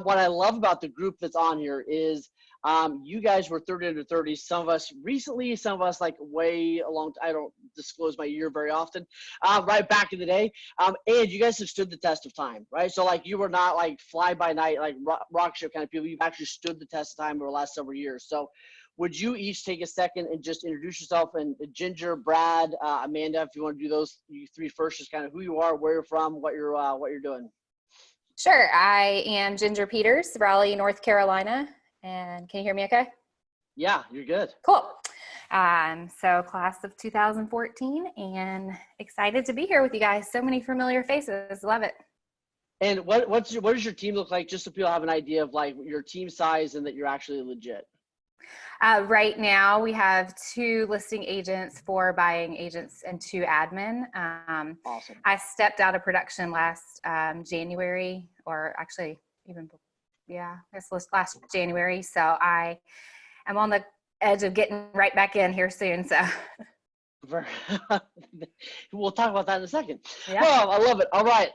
What I love about the group that's on here is you guys were 30 under 30. Some of us recently, some of us like way along. I don't disclose my year very often. Right back in the day, and you guys have stood the test of time, right? So like you were not like fly by night, like rock ship kind of people. You've actually stood the test of time over the last several years. So would you each take a second and just introduce yourself, and Ginger, Brad, Amanda, if you want to do those you three first, just kind of who you are, where you're from, what you're doing. Sure. I am Ginger Peters, Raleigh, North Carolina. And can you hear me okay? Yeah, you're good. Cool. So class of 2014 and excited to be here with you guys. So many familiar faces. Love it. And what does your team look like, just so people have an idea of like your team size and that you're actually legit? Right now we have 2 listing agents, 4 buying agents, and 2 admin. Awesome. I stepped out of production last January, or actually even, yeah, this was last January. So I am on the edge of getting right back in here soon. So we'll talk about that in a second. Yeah. Oh, I love it. All right.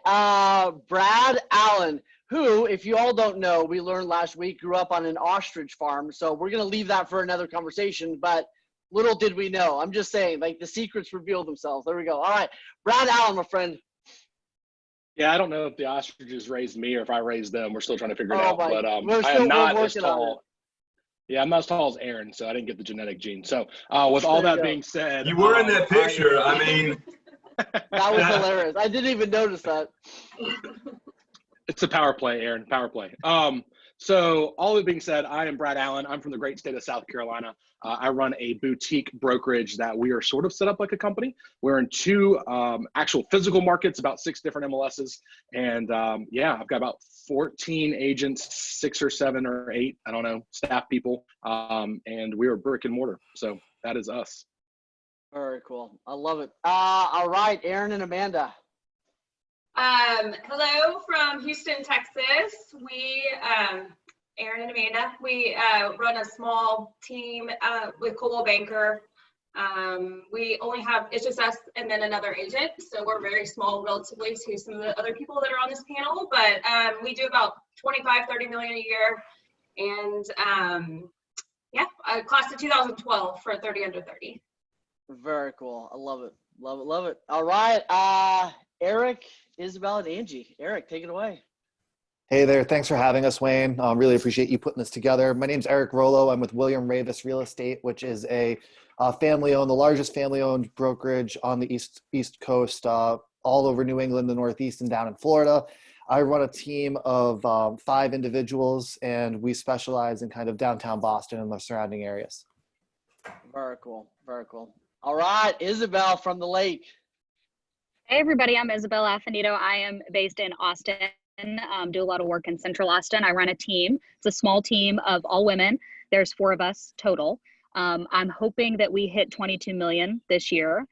Brad Allen, who, if you all don't know, we learned last week, grew up on an ostrich farm. So we're going to leave that for another conversation, but little did we know. I'm just saying, like, the secrets reveal themselves. There we go. All right. Brad Allen, my friend. Yeah, I don't know if the ostriches raised me or if I raised them. We're still trying to figure it out. But I still, am not as tall. Yeah, I'm not as tall as Aaron, so I didn't get the genetic gene. So with all that being said. You were in that picture. I mean. That was hilarious. I didn't even notice that. It's a power play, Aaron, power play. So all that being said, I am Brad Allen. I'm from the great state of South Carolina. I run a boutique brokerage that we are sort of set up like a company. We're in 2 actual physical markets, about 6 different MLSs. And yeah, I've got about 14 agents, 6 or 7 or 8, I don't know, staff people. And we are brick and mortar. So that is us. Very cool. I love it. All right, Aaron and Amanda. Hello from Houston, Texas. We, Aaron and Amanda, we run a small team with Coldwell Banker. We only have, it's just us and then another agent. So we're very small relatively to some of the other people that are on this panel, but we do about 25-30 million a year. And yeah, class of 2012 for 30 under 30. Very cool. I love it. Love it. Love it. All right. Eric, Isabel, and Angie. Eric, take it away. Hey there. Thanks for having us, Wayne. Really appreciate you putting this together. My name's Eric Rollo. I'm with William Ravis Real Estate, which is a family-owned, the largest family-owned brokerage on the East Coast, all over New England, the Northeast, and down in Florida. I run a team of 5 individuals, and we specialize in kind of downtown Boston and the surrounding areas. Very cool. Very cool. All right, Isabel from the Lake. Hey everybody, I'm Isabel Affinito. I am based in Austin, do a lot of work in Central Austin. I run a team. It's a small team of all women. There's 4 of us total. I'm hoping that we hit 22 million this year.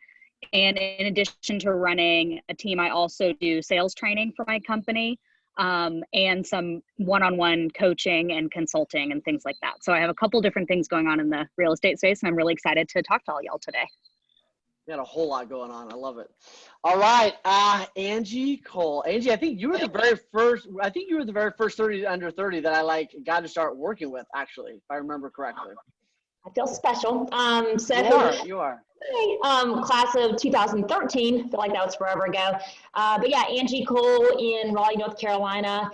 And in addition to running a team, I also do sales training for my company and some one-on-one coaching and consulting and things like that. So I have a couple different things going on in the real estate space, and I'm really excited to talk to all y'all today. You got a whole lot going on. I love it. All right, Angie Cole. Angie, I think you were the very first 30 under 30 that I got to start working with, actually, if I remember correctly. I feel special. You are. Class of 2013, I feel like that was forever ago. But yeah, Angie Cole in Raleigh, North Carolina,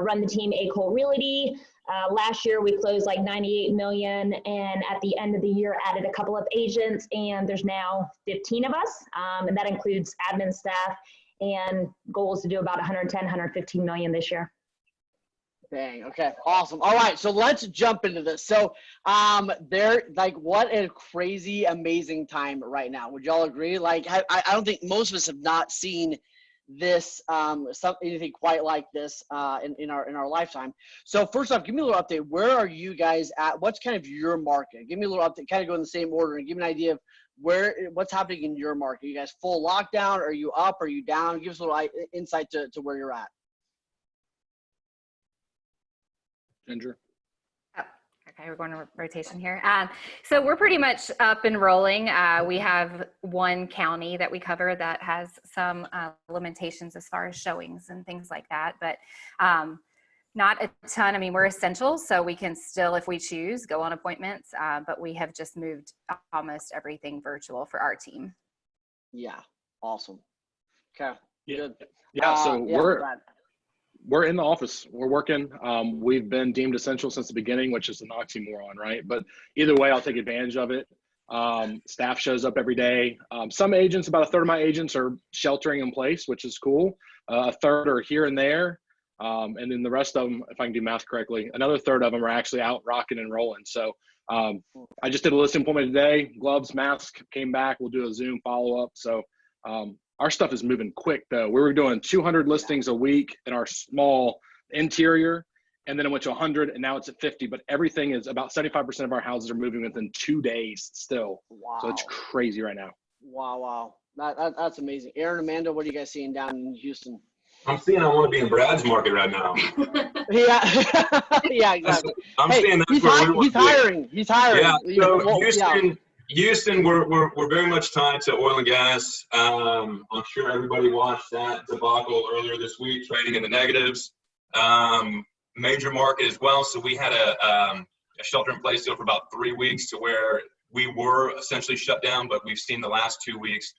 run the team A Cole Realty. Last year we closed like 98 million, and at the end of the year added a couple of agents, and there's now 15 of us, and that includes admin staff, and goal is to do about 110, 115 million this year. Dang. Okay. Awesome. All right. So let's jump into this. So, what a crazy, amazing time right now. Would y'all agree? Like, I don't think most of us have not seen this, anything quite like this, in our lifetime. So first off, give me a little update. Where are you guys at? What's kind of your market? Give me a little update, kind of go in the same order and give me an idea of what's happening in your market. Are you guys full lockdown? Are you up? Are you down? Give us a little insight to where you're at. Ginger. Oh, okay, we're going to rotation here. So we're pretty much up and rolling. We have one county that we cover that has some limitations as far as showings and things like that. But Not a ton. I mean, we're essential, so we can still, if we choose, go on appointments, but we have just moved almost everything virtual for our team. Yeah. Awesome. Okay. Yeah. Good. Yeah. So Brad. we're in the office. We're working. We've been deemed essential since the beginning, which is an oxymoron, right? But either way, I'll take advantage of it. Staff shows up every day. Some agents, about a third of my agents are sheltering in place, which is cool. A third are here and there. And then the rest of them, if I can do math correctly, another third of them are actually out rocking and rolling. So I just did a listing appointment today, gloves, mask, came back. We'll do a Zoom follow-up. So our stuff is moving quick though. We were doing 200 listings a week in our small interior, and then it went to 100, and now it's at 50. But everything is about 75% of our houses are moving within 2 days still. Wow. So it's crazy right now. Wow. That's amazing. Aaron, Amanda, what are you guys seeing down in Houston? I'm seeing I want to be in Brad's market right now. Yeah. Yeah, exactly. I'm seeing that's where we want he's to be. hiring. He's hiring. Yeah. So Houston, we're very much tied to oil and gas. I'm sure everybody watched that debacle earlier this week, trading in the negatives. Major market as well. So we had a shelter-in-place deal for about 3 weeks, to where we were essentially shut down, but we've seen the last 2 weeks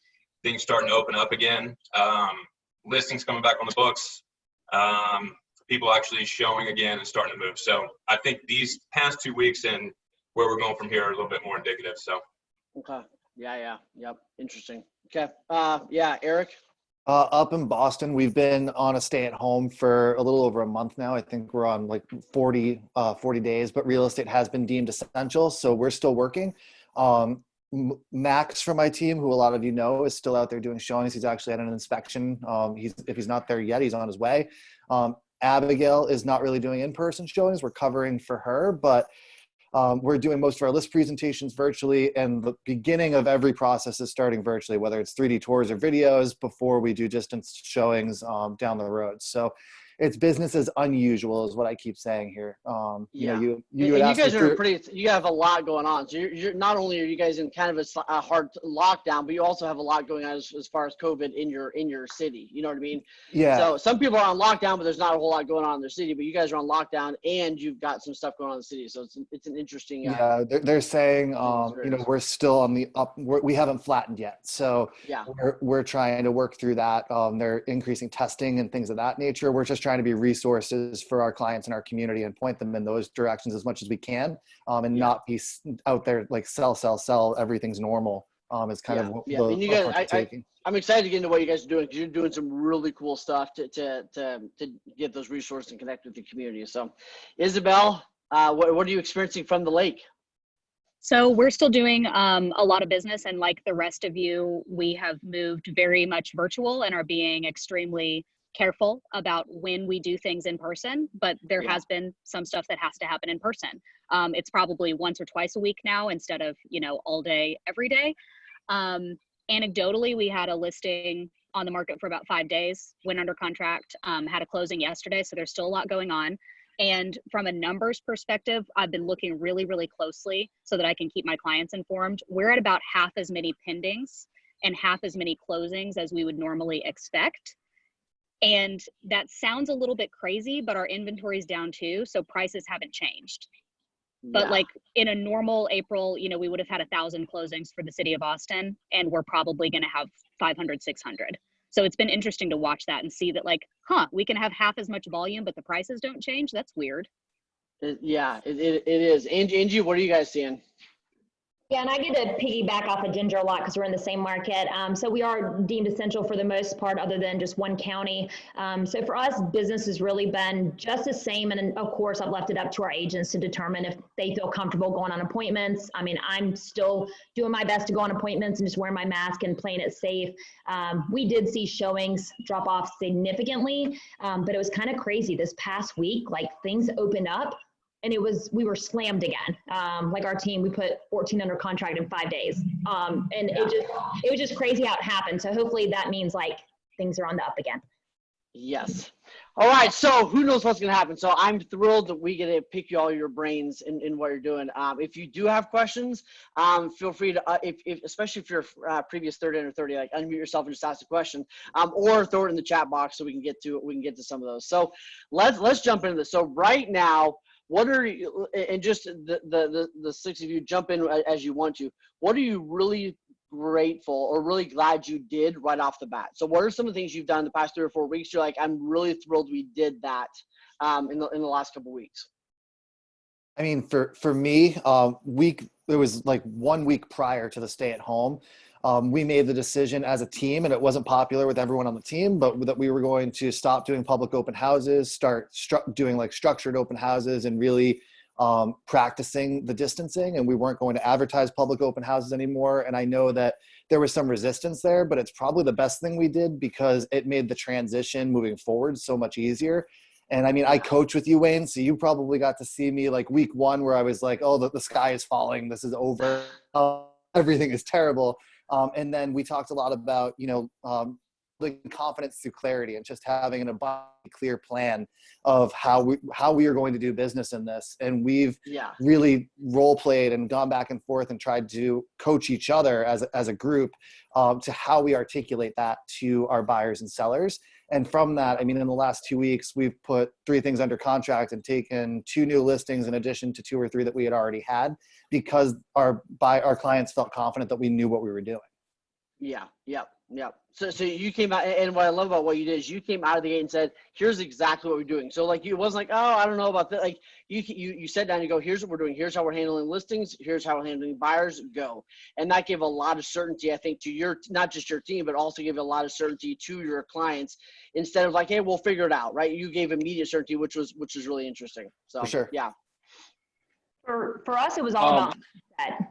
things starting to open up again. Listings coming back on the books. People actually showing again and starting to move. So I think these past 2 weeks and where we're going from here are a little bit more indicative. So. Okay. Yeah. Yep. Interesting. Okay. Yeah, Eric. Up in Boston, we've been on a stay-at-home for a little over a month now. I think we're on like 40 days, but real estate has been deemed essential, so we're still working. Max from my team, who a lot of you know, is still out there doing showings. He's actually at an inspection. If he's not there yet, he's on his way. Abigail is not really doing in-person showings. We're covering for her, but we're doing most of our list presentations virtually, and the beginning of every process is starting virtually, whether it's 3D tours or videos, before we do distance showings down the road. So it's business as unusual is what I keep saying here. You know, you guys are you have a lot going on. So you're not only are you guys in kind of a hard lockdown, but you also have a lot going on as far as COVID in your city. You know what I mean? Yeah. So some people are on lockdown, but there's not a whole lot going on in their city. But you guys are on lockdown, and you've got some stuff going on in the city. So it's an interesting. Yeah, they're saying you know, we're still on the up. We haven't flattened yet. So yeah, we're trying to work through that. They're increasing testing and things of that nature. We're just trying to be resources for our clients and our community and point them in those directions as much as we can, and not be out there like sell, everything's normal. Is kind of the and you guys, I'm excited to get into what you guys are doing, because you're doing some really cool stuff to get those resources and connect with the community. So Isabel, what are you experiencing from the lake? So we're still doing a lot of business, and like the rest of you, we have moved very much virtual and are being extremely careful about when we do things in person, but there has been some stuff that has to happen in person. It's probably once or twice a week now instead of, you know, all day, every day. Anecdotally, we had a listing on the market for about 5 days, went under contract, had a closing yesterday. So there's still a lot going on. And from a numbers perspective, I've been looking really, really closely so that I can keep my clients informed. We're at about half as many pendings and half as many closings as we would normally expect. And that sounds a little bit crazy, but our inventory is down too. So prices haven't changed. But like in a normal April, you know, we would have had 1,000 closings for the city of Austin, and we're probably going to have 500, 600. So it's been interesting to watch that and see that, like, we can have half as much volume, but the prices don't change. That's weird. It is. Angie, what are you guys seeing? Yeah, and I get to piggyback off of Ginger a lot because we're in the same market. So we are deemed essential for the most part, other than just one county. So for us, business has really been just the same. And of course, I've left it up to our agents to determine if they feel comfortable going on appointments. I mean, I'm still doing my best to go on appointments and just wearing my mask and playing it safe. We did see showings drop off significantly, but it was kind of crazy this past week. Like, things opened up, and we were slammed again. Like our team, we put 14 under contract in 5 days. It was just crazy how it happened. So hopefully that means like things are on the up again. Yes. All right, so who knows what's going to happen? So I'm thrilled that we get to pick you all your brains in what you're doing. If you do have questions, feel free to, especially if you're previous 30 under 30, like unmute yourself and just ask a question, or throw it in the chat box so we can get to some of those. So let's jump into this. So right now, what are you, and just the six of you jump in as you want to. What are you really grateful or really glad you did right off the bat? So what are some of the things you've done in the past 3 or 4 weeks? You're like, I'm really thrilled we did that in the last couple of weeks. I mean, for me, it was like 1 week prior to the stay at home. We made the decision as a team, and it wasn't popular with everyone on the team, but that we were going to stop doing public open houses, start doing like structured open houses, and really practicing the distancing. And we weren't going to advertise public open houses anymore. And I know that there was some resistance there, but it's probably the best thing we did because it made the transition moving forward so much easier. And I mean, I coach with you, Wayne, so you probably got to see me like week 1 where I was like, oh, the sky is falling. This is over. Everything is terrible. And then we talked a lot about, like confidence through clarity and just having an abundantly clear plan of how we are going to do business in this. And we've really role played and gone back and forth and tried to coach each other as a group to how we articulate that to our buyers and sellers. And from that, I mean, in the last 2 weeks, we've put 3 things under contract and taken 2 new listings in addition to 2 or 3 that we had already had because our clients felt confident that we knew what we were doing. Yeah. So you came out, and what I love about what you did is you came out of the gate and said, here's exactly what we're doing. So like, it wasn't like, oh, I don't know about that. Like you sat down, you go, here's what we're doing. Here's how we're handling listings. Here's how we're handling buyers. Go. And that gave a lot of certainty, I think, to your, not just your team, but also gave a lot of certainty to your clients instead of like, hey, we'll figure it out. Right. You gave immediate certainty, which was really interesting. So for sure. Yeah. For us, it was all about mindset.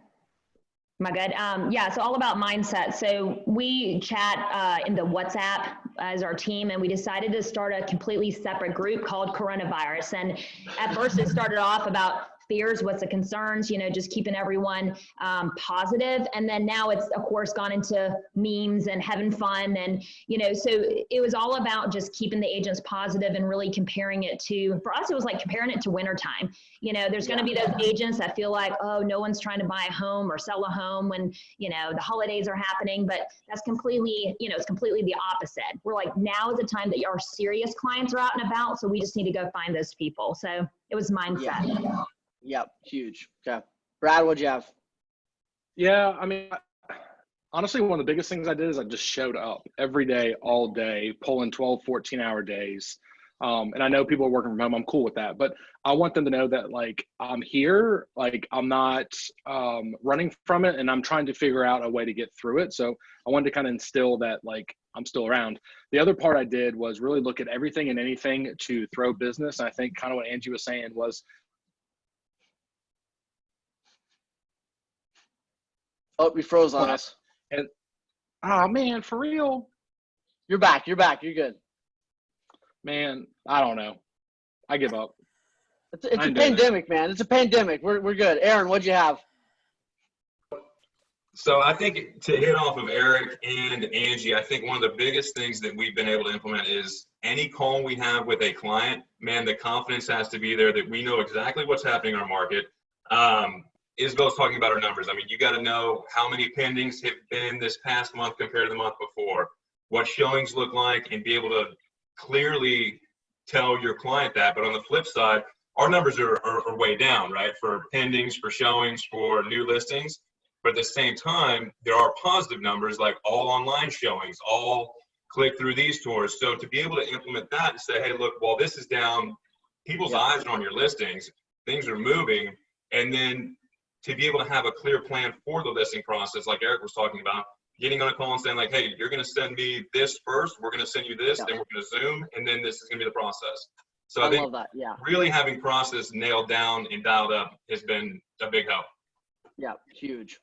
Am I good? Yeah, so all about mindset. So we chat in the WhatsApp as our team, and we decided to start a completely separate group called Coronavirus. And at first it started off about fears, what's the concerns, just keeping everyone positive. And then now it's, of course, gone into memes and having fun. And, so it was all about just keeping the agents positive and really comparing it to, for us, it was like comparing it to wintertime. There's going to be those agents that feel like, oh, no one's trying to buy a home or sell a home when, the holidays are happening. But that's completely, it's completely the opposite. We're like, now is the time that our serious clients are out and about. So we just need to go find those people. So it was mindset. Yep, huge. Okay. Brad, what'd you have? Yeah, I mean, honestly, one of the biggest things I did is I just showed up every day, all day, pulling 12, 14-hour days. And I know people are working from home. I'm cool with that. But I want them to know that, like, I'm here. Like, I'm not running from it, and I'm trying to figure out a way to get through it. So I wanted to kind of instill that, like, I'm still around. The other part I did was really look at everything and anything to throw business. And I think kind of what Angie was saying was, oh, we froze on us. And oh man, for real? You're back. You're good. Man, I don't know. I give up. It's a pandemic, man. It's a pandemic. We're good. Aaron, what'd you have? So I think to hit off of Eric and Angie, I think one of the biggest things that we've been able to implement is any call we have with a client, man, the confidence has to be there that we know exactly what's happening in our market. Isabel's talking about our numbers. I mean, you got to know how many pendings have been this past month compared to the month before, what showings look like, and be able to clearly tell your client that. But on the flip side, our numbers are way down, right? For pendings, for showings, for new listings. But at the same time, there are positive numbers like all online showings, all click through these tours. So to be able to implement that and say, hey, look, while this is down, people's eyes are on your listings, things are moving, and then to be able to have a clear plan for the listing process, like Eric was talking about, getting on a call and saying like, hey, you're going to send me this first, we're going to send you this, then we're going to Zoom, and then this is going to be the process. So I think love that. Yeah. Really having process nailed down and dialed up has been a big help. Yeah, huge.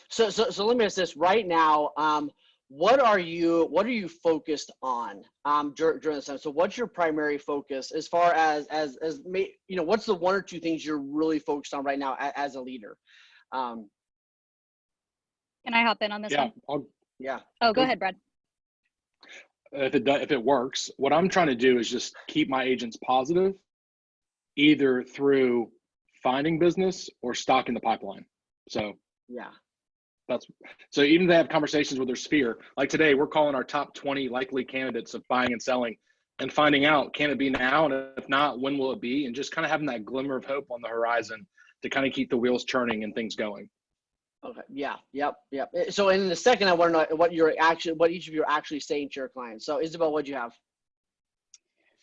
So let me ask this right now. What are you focused on during this time? So what's your primary focus as far as what's the 1 or 2 things you're really focused on right now as a leader? Can I hop in on this one? Oh, yeah. Oh, go ahead, Brad. if it works, what I'm trying to do is just keep my agents positive, either through finding business or stocking the pipeline. So Yeah. So even if they have conversations with their sphere, like today, we're calling our top 20 likely candidates of buying and selling and finding out, can it be now? And if not, when will it be? And just kind of having that glimmer of hope on the horizon to kind of keep the wheels turning and things going. Okay. Yeah. Yep. So in the second, I want to know what each of you are actually saying to your clients. So Isabel, what'd you have?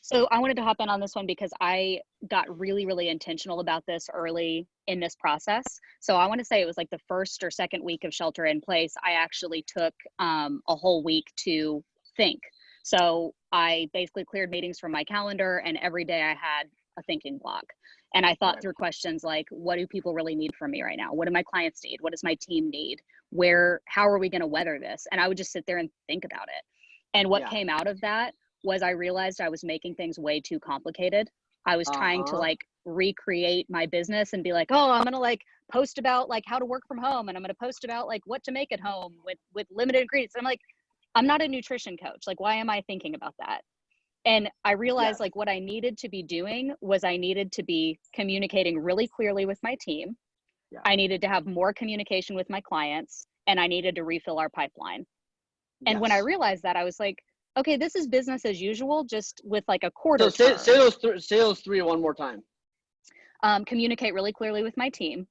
So I wanted to hop in on this one because I got really, really intentional about this early in this process. So I want to say it was like the first or second week of shelter in place. I actually took a whole week to think. So I basically cleared meetings from my calendar, and every day I had a thinking block. And I thought through questions like, what do people really need from me right now? What do my clients need? What does my team need? How are we going to weather this? And I would just sit there and think about it. And what came out of that was I realized I was making things way too complicated. I was trying to like recreate my business and be like, oh, I'm going to like post about like how to work from home. And I'm going to post about like what to make at home with limited ingredients. And I'm like, I'm not a nutrition coach. Like, why am I thinking about that? And I realized like what I needed to be doing was I needed to be communicating really clearly with my team. Yeah. I needed to have more communication with my clients, and I needed to refill our pipeline. And when I realized that, I was like, okay, this is business as usual, just with like a quarter. So say those three one more time. Communicate really clearly with my team.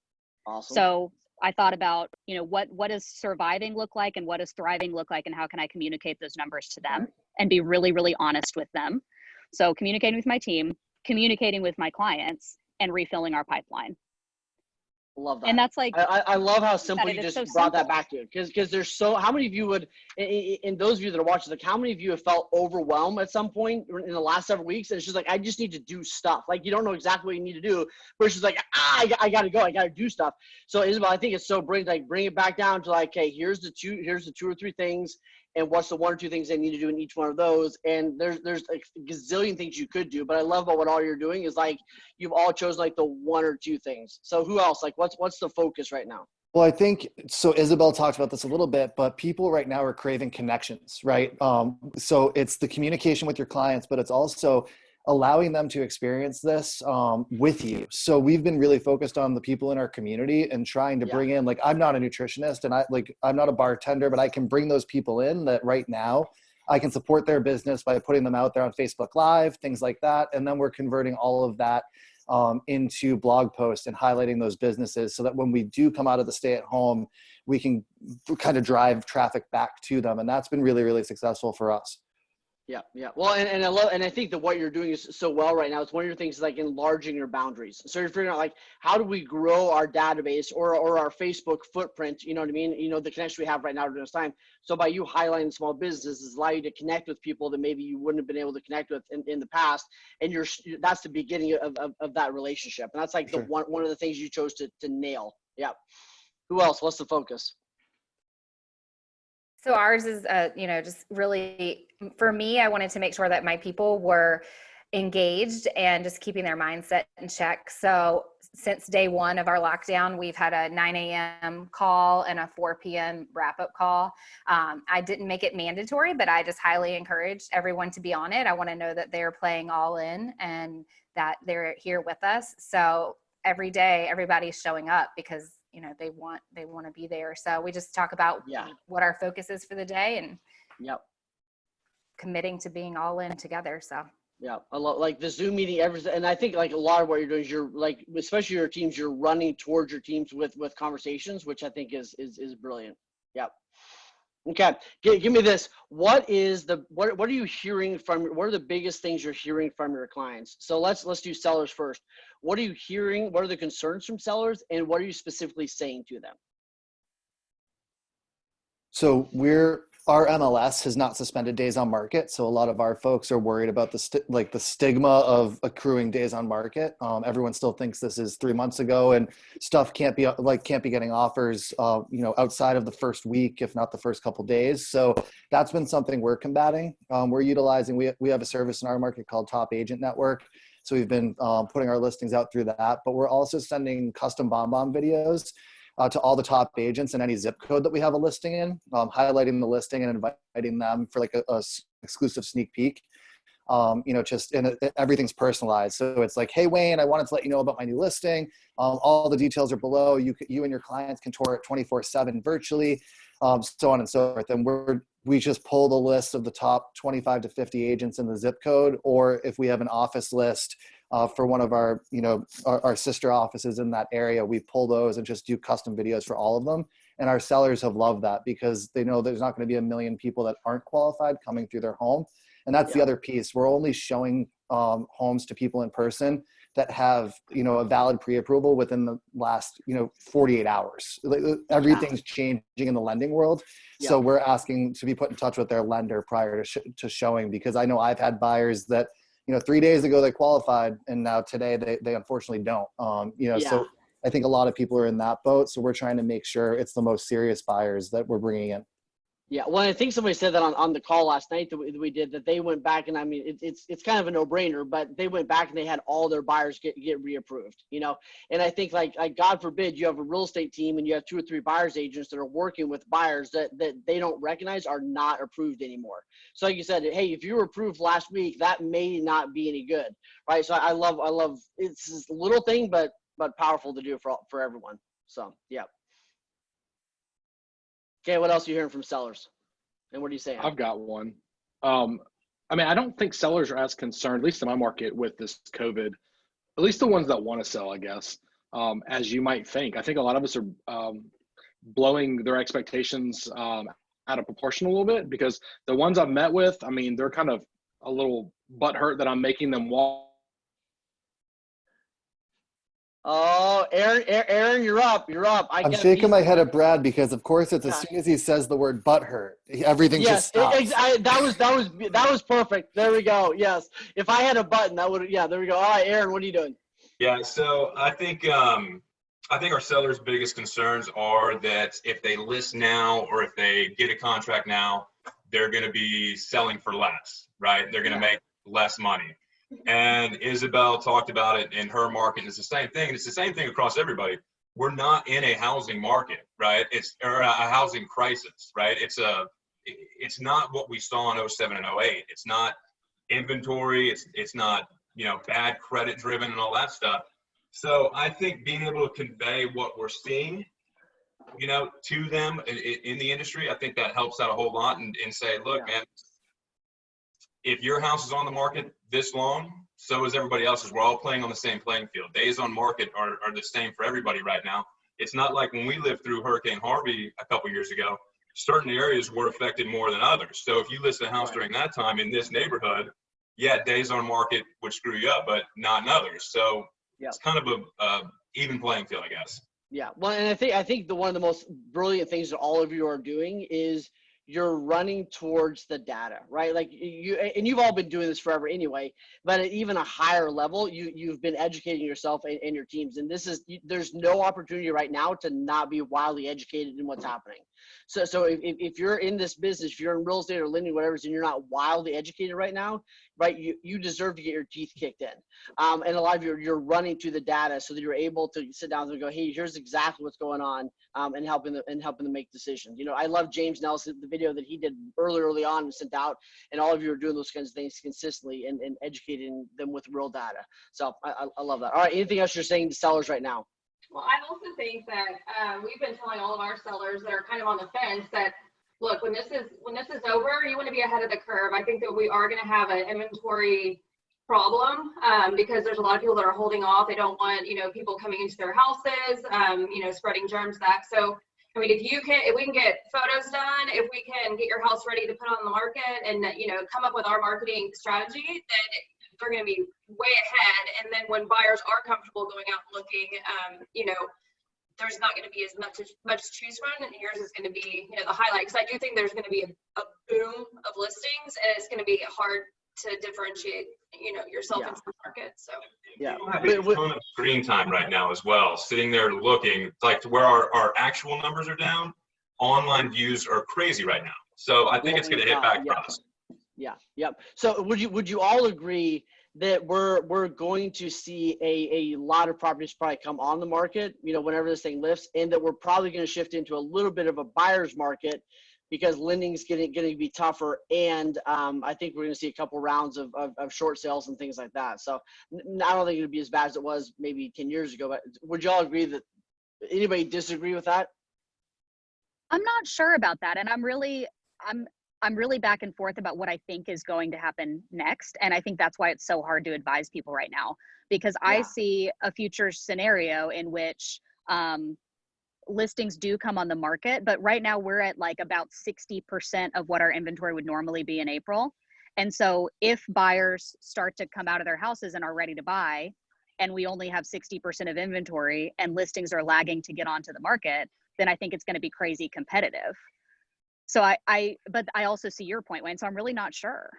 Awesome. So I thought about, you know, what does surviving look like and what does thriving look like, and how can I communicate those numbers to them and be really, really honest with them. So communicating with my team, communicating with my clients, and refilling our pipeline. Love that. And that's like, I love how simple you just brought that back to, because there's how many of you would, in those of you that are watching, like how many of you have felt overwhelmed at some point in the last several weeks? And it's just like, I just need to do stuff. Like, you don't know exactly what you need to do, but it's just like, I got to go. I got to do stuff. So Isabel, I think it's so brilliant. Like, bring it back down to like, okay, here's the two or three things, and what's the one or two things they need to do in each one of those. And there's like a gazillion things you could do, but I love about what all you're doing is like, you've all chosen like the one or two things. So who else? Like what's the focus right now? Well, I think, so Isabel talked about this a little bit, but people right now are craving connections, right? So it's the communication with your clients, but it's also allowing them to experience this with you. So we've been really focused on the people in our community and trying to bring in, like, I'm not a nutritionist and I'm not a bartender, but I can bring those people in that right now I can support their business by putting them out there on Facebook Live, things like that. And then we're converting all of that into blog posts and highlighting those businesses so that when we do come out of the stay at home, we can kind of drive traffic back to them. And that's been really, really successful for us. Yeah. Well, and I love, and I think that what you're doing is so well right now. It's one of your things, like enlarging your boundaries. So you're figuring out like, how do we grow our database or our Facebook footprint? You know what I mean? You know, the connection we have right now during this time. So by you highlighting small businesses, allow you to connect with people that maybe you wouldn't have been able to connect with in the past. And that's the beginning of that relationship. And that's like the one of the things you chose to nail. Yeah. Who else? What's the focus? So ours is, just really, for me, I wanted to make sure that my people were engaged and just keeping their mindset in check. So since day one of our lockdown, we've had a 9 a.m. call and a 4 p.m. wrap-up call. I didn't make it mandatory, but I just highly encouraged everyone to be on it. I want to know that they're playing all in and that they're here with us. So every day, everybody's showing up because they want to be there. So we just talk about what our focus is for the day and committing to being all in together. So I love like the Zoom meeting, everything. And I think like a lot of what you're doing is you're like, especially your teams, you're running towards your teams with conversations, which I think is brilliant. Okay. Give me this. What are you hearing what are the biggest things you're hearing from your clients? So let's do sellers first. What are you hearing? What are the concerns from sellers, and what are you specifically saying to them? So our MLS has not suspended days on market. So a lot of our folks are worried about the stigma of accruing days on market. Everyone still thinks this is 3 months ago and stuff can't be getting offers, outside of the first week, if not the first couple days. So that's been something we're combating. We're utilizing, we have a service in our market called Top Agent Network. So we've been putting our listings out through that, but we're also sending custom BombBomb videos to all the top agents in any zip code that we have a listing in, highlighting the listing and inviting them for like a exclusive sneak peek. Everything's personalized. So it's like, hey, Wayne, I wanted to let you know about my new listing. All the details are below. You and your clients can tour it 24/7 virtually, so on and so forth. And we just pull the list of the top 25 to 50 agents in the zip code, or if we have an office list for one of our sister offices in that area, we pull those and just do custom videos for all of them. And our sellers have loved that because they know there's not going to be a million people that aren't qualified coming through their home. And that's the other piece. We're only showing homes to people in person that have, a valid pre-approval within the last, 48 hours. Everything's changing in the lending world. So we're asking to be put in touch with their lender prior to showing, because I know I've had buyers that, 3 days ago they qualified and now today they unfortunately don't. So I think a lot of people are in that boat. So we're trying to make sure it's the most serious buyers that we're bringing in. Yeah, well, I think somebody said that on the call last night that we did, that they went back, and I mean, it's kind of a no-brainer, but they went back and they had all their buyers get reapproved, and I think like God forbid you have a real estate team and you have 2 or 3 buyers agents that are working with buyers that they don't recognize are not approved anymore. So like you said, hey, if you were approved last week, that may not be any good, right? So I love it's this little thing, but powerful to do for everyone. So yeah. Okay, what else are you hearing from sellers? And what are you saying? I've got one. I don't think sellers are as concerned, at least in my market, with this COVID, at least the ones that want to sell, I guess, as you might think. I think a lot of us are blowing their expectations out of proportion a little bit, because the ones I've met with, they're kind of a little butthurt that I'm making them walk. Oh, Aaron, you're up. I'm shaking my head at Brad because, of course, it's as soon as he says the word "butthurt," everything just stops. That was perfect. There we go. Yes, if I had a button, that would. Yeah, there we go. All right, Aaron, what are you doing? Yeah, so I think our sellers' biggest concerns are that if they list now or if they get a contract now, they're going to be selling for less, right? They're going to make less money. And Isabel talked about it in her market. It's the same thing. And it's the same thing across everybody. We're not in a housing market, right? Or a housing crisis, right? It's not what we saw in 07 and 08. It's not inventory. It's not, bad credit driven and all that stuff. So I think being able to convey what we're seeing, to them in the industry, I think that helps out a whole lot, and say, look, man, if your house is on the market this long, so is everybody else's. We're all playing on the same playing field. Days on market are the same for everybody right now. It's not like when we lived through Hurricane Harvey a couple years ago, certain areas were affected more than others. So if you list a house during that time in this neighborhood, days on market would screw you up, but not in others. So it's kind of a even playing field, I guess. Yeah, well, and I think one of the most brilliant things that all of you are doing is you're running towards the data, right? Like you've all been doing this forever anyway, but at even a higher level, you've been educating yourself and your teams. And there's no opportunity right now to not be wildly educated in what's happening. So if you're in this business, if you're in real estate or lending, whatever, and you're not wildly educated right now, right, you deserve to get your teeth kicked in. And a lot of you're running to the data so that you're able to sit down and go, hey, here's exactly what's going on, and helping them make decisions. I love James Nelson, the video that he did early on and sent out, and all of you are doing those kinds of things consistently and educating them with real data. So I love that. All right, anything else you're saying to sellers right now? Well, I also think that we've been telling all of our sellers that are kind of on the fence that, look, when this is over, you want to be ahead of the curve. I think that we are going to have an inventory problem because there's a lot of people that are holding off. They don't want, people coming into their houses, spreading germs back. So, if we can get photos done, if we can get your house ready to put on the market and, come up with our marketing strategy, then they're going to be way ahead. And then when buyers are comfortable going out and looking, there's not going to be as much to choose from, and yours is going to be, the highlight. Because I do think there's going to be a boom of listings, and it's going to be hard to differentiate, yourself into the market. So people have a ton of screen time right now as well, sitting there looking, like, to where our actual numbers are down. Online views are crazy right now, so I think it's going to hit back for us. Yeah. Yep. So would you all agree that we're going to see a lot of properties probably come on the market, whenever this thing lifts, and that we're probably going to shift into a little bit of a buyer's market because lending's going to be tougher. And I think we're going to see a couple rounds of short sales and things like that. So I don't think it would be as bad as it was maybe 10 years ago, but would y'all agree that anybody disagree with that? I'm not sure about that. And I'm really back and forth about what I think is going to happen next. And I think that's why it's so hard to advise people right now, because I see a future scenario in which listings do come on the market, but right now we're at like about 60% of what our inventory would normally be in April. And so if buyers start to come out of their houses and are ready to buy, and we only have 60% of inventory and listings are lagging to get onto the market, then I think it's going to be crazy competitive. So but I also see your point, Wayne. So I'm really not sure.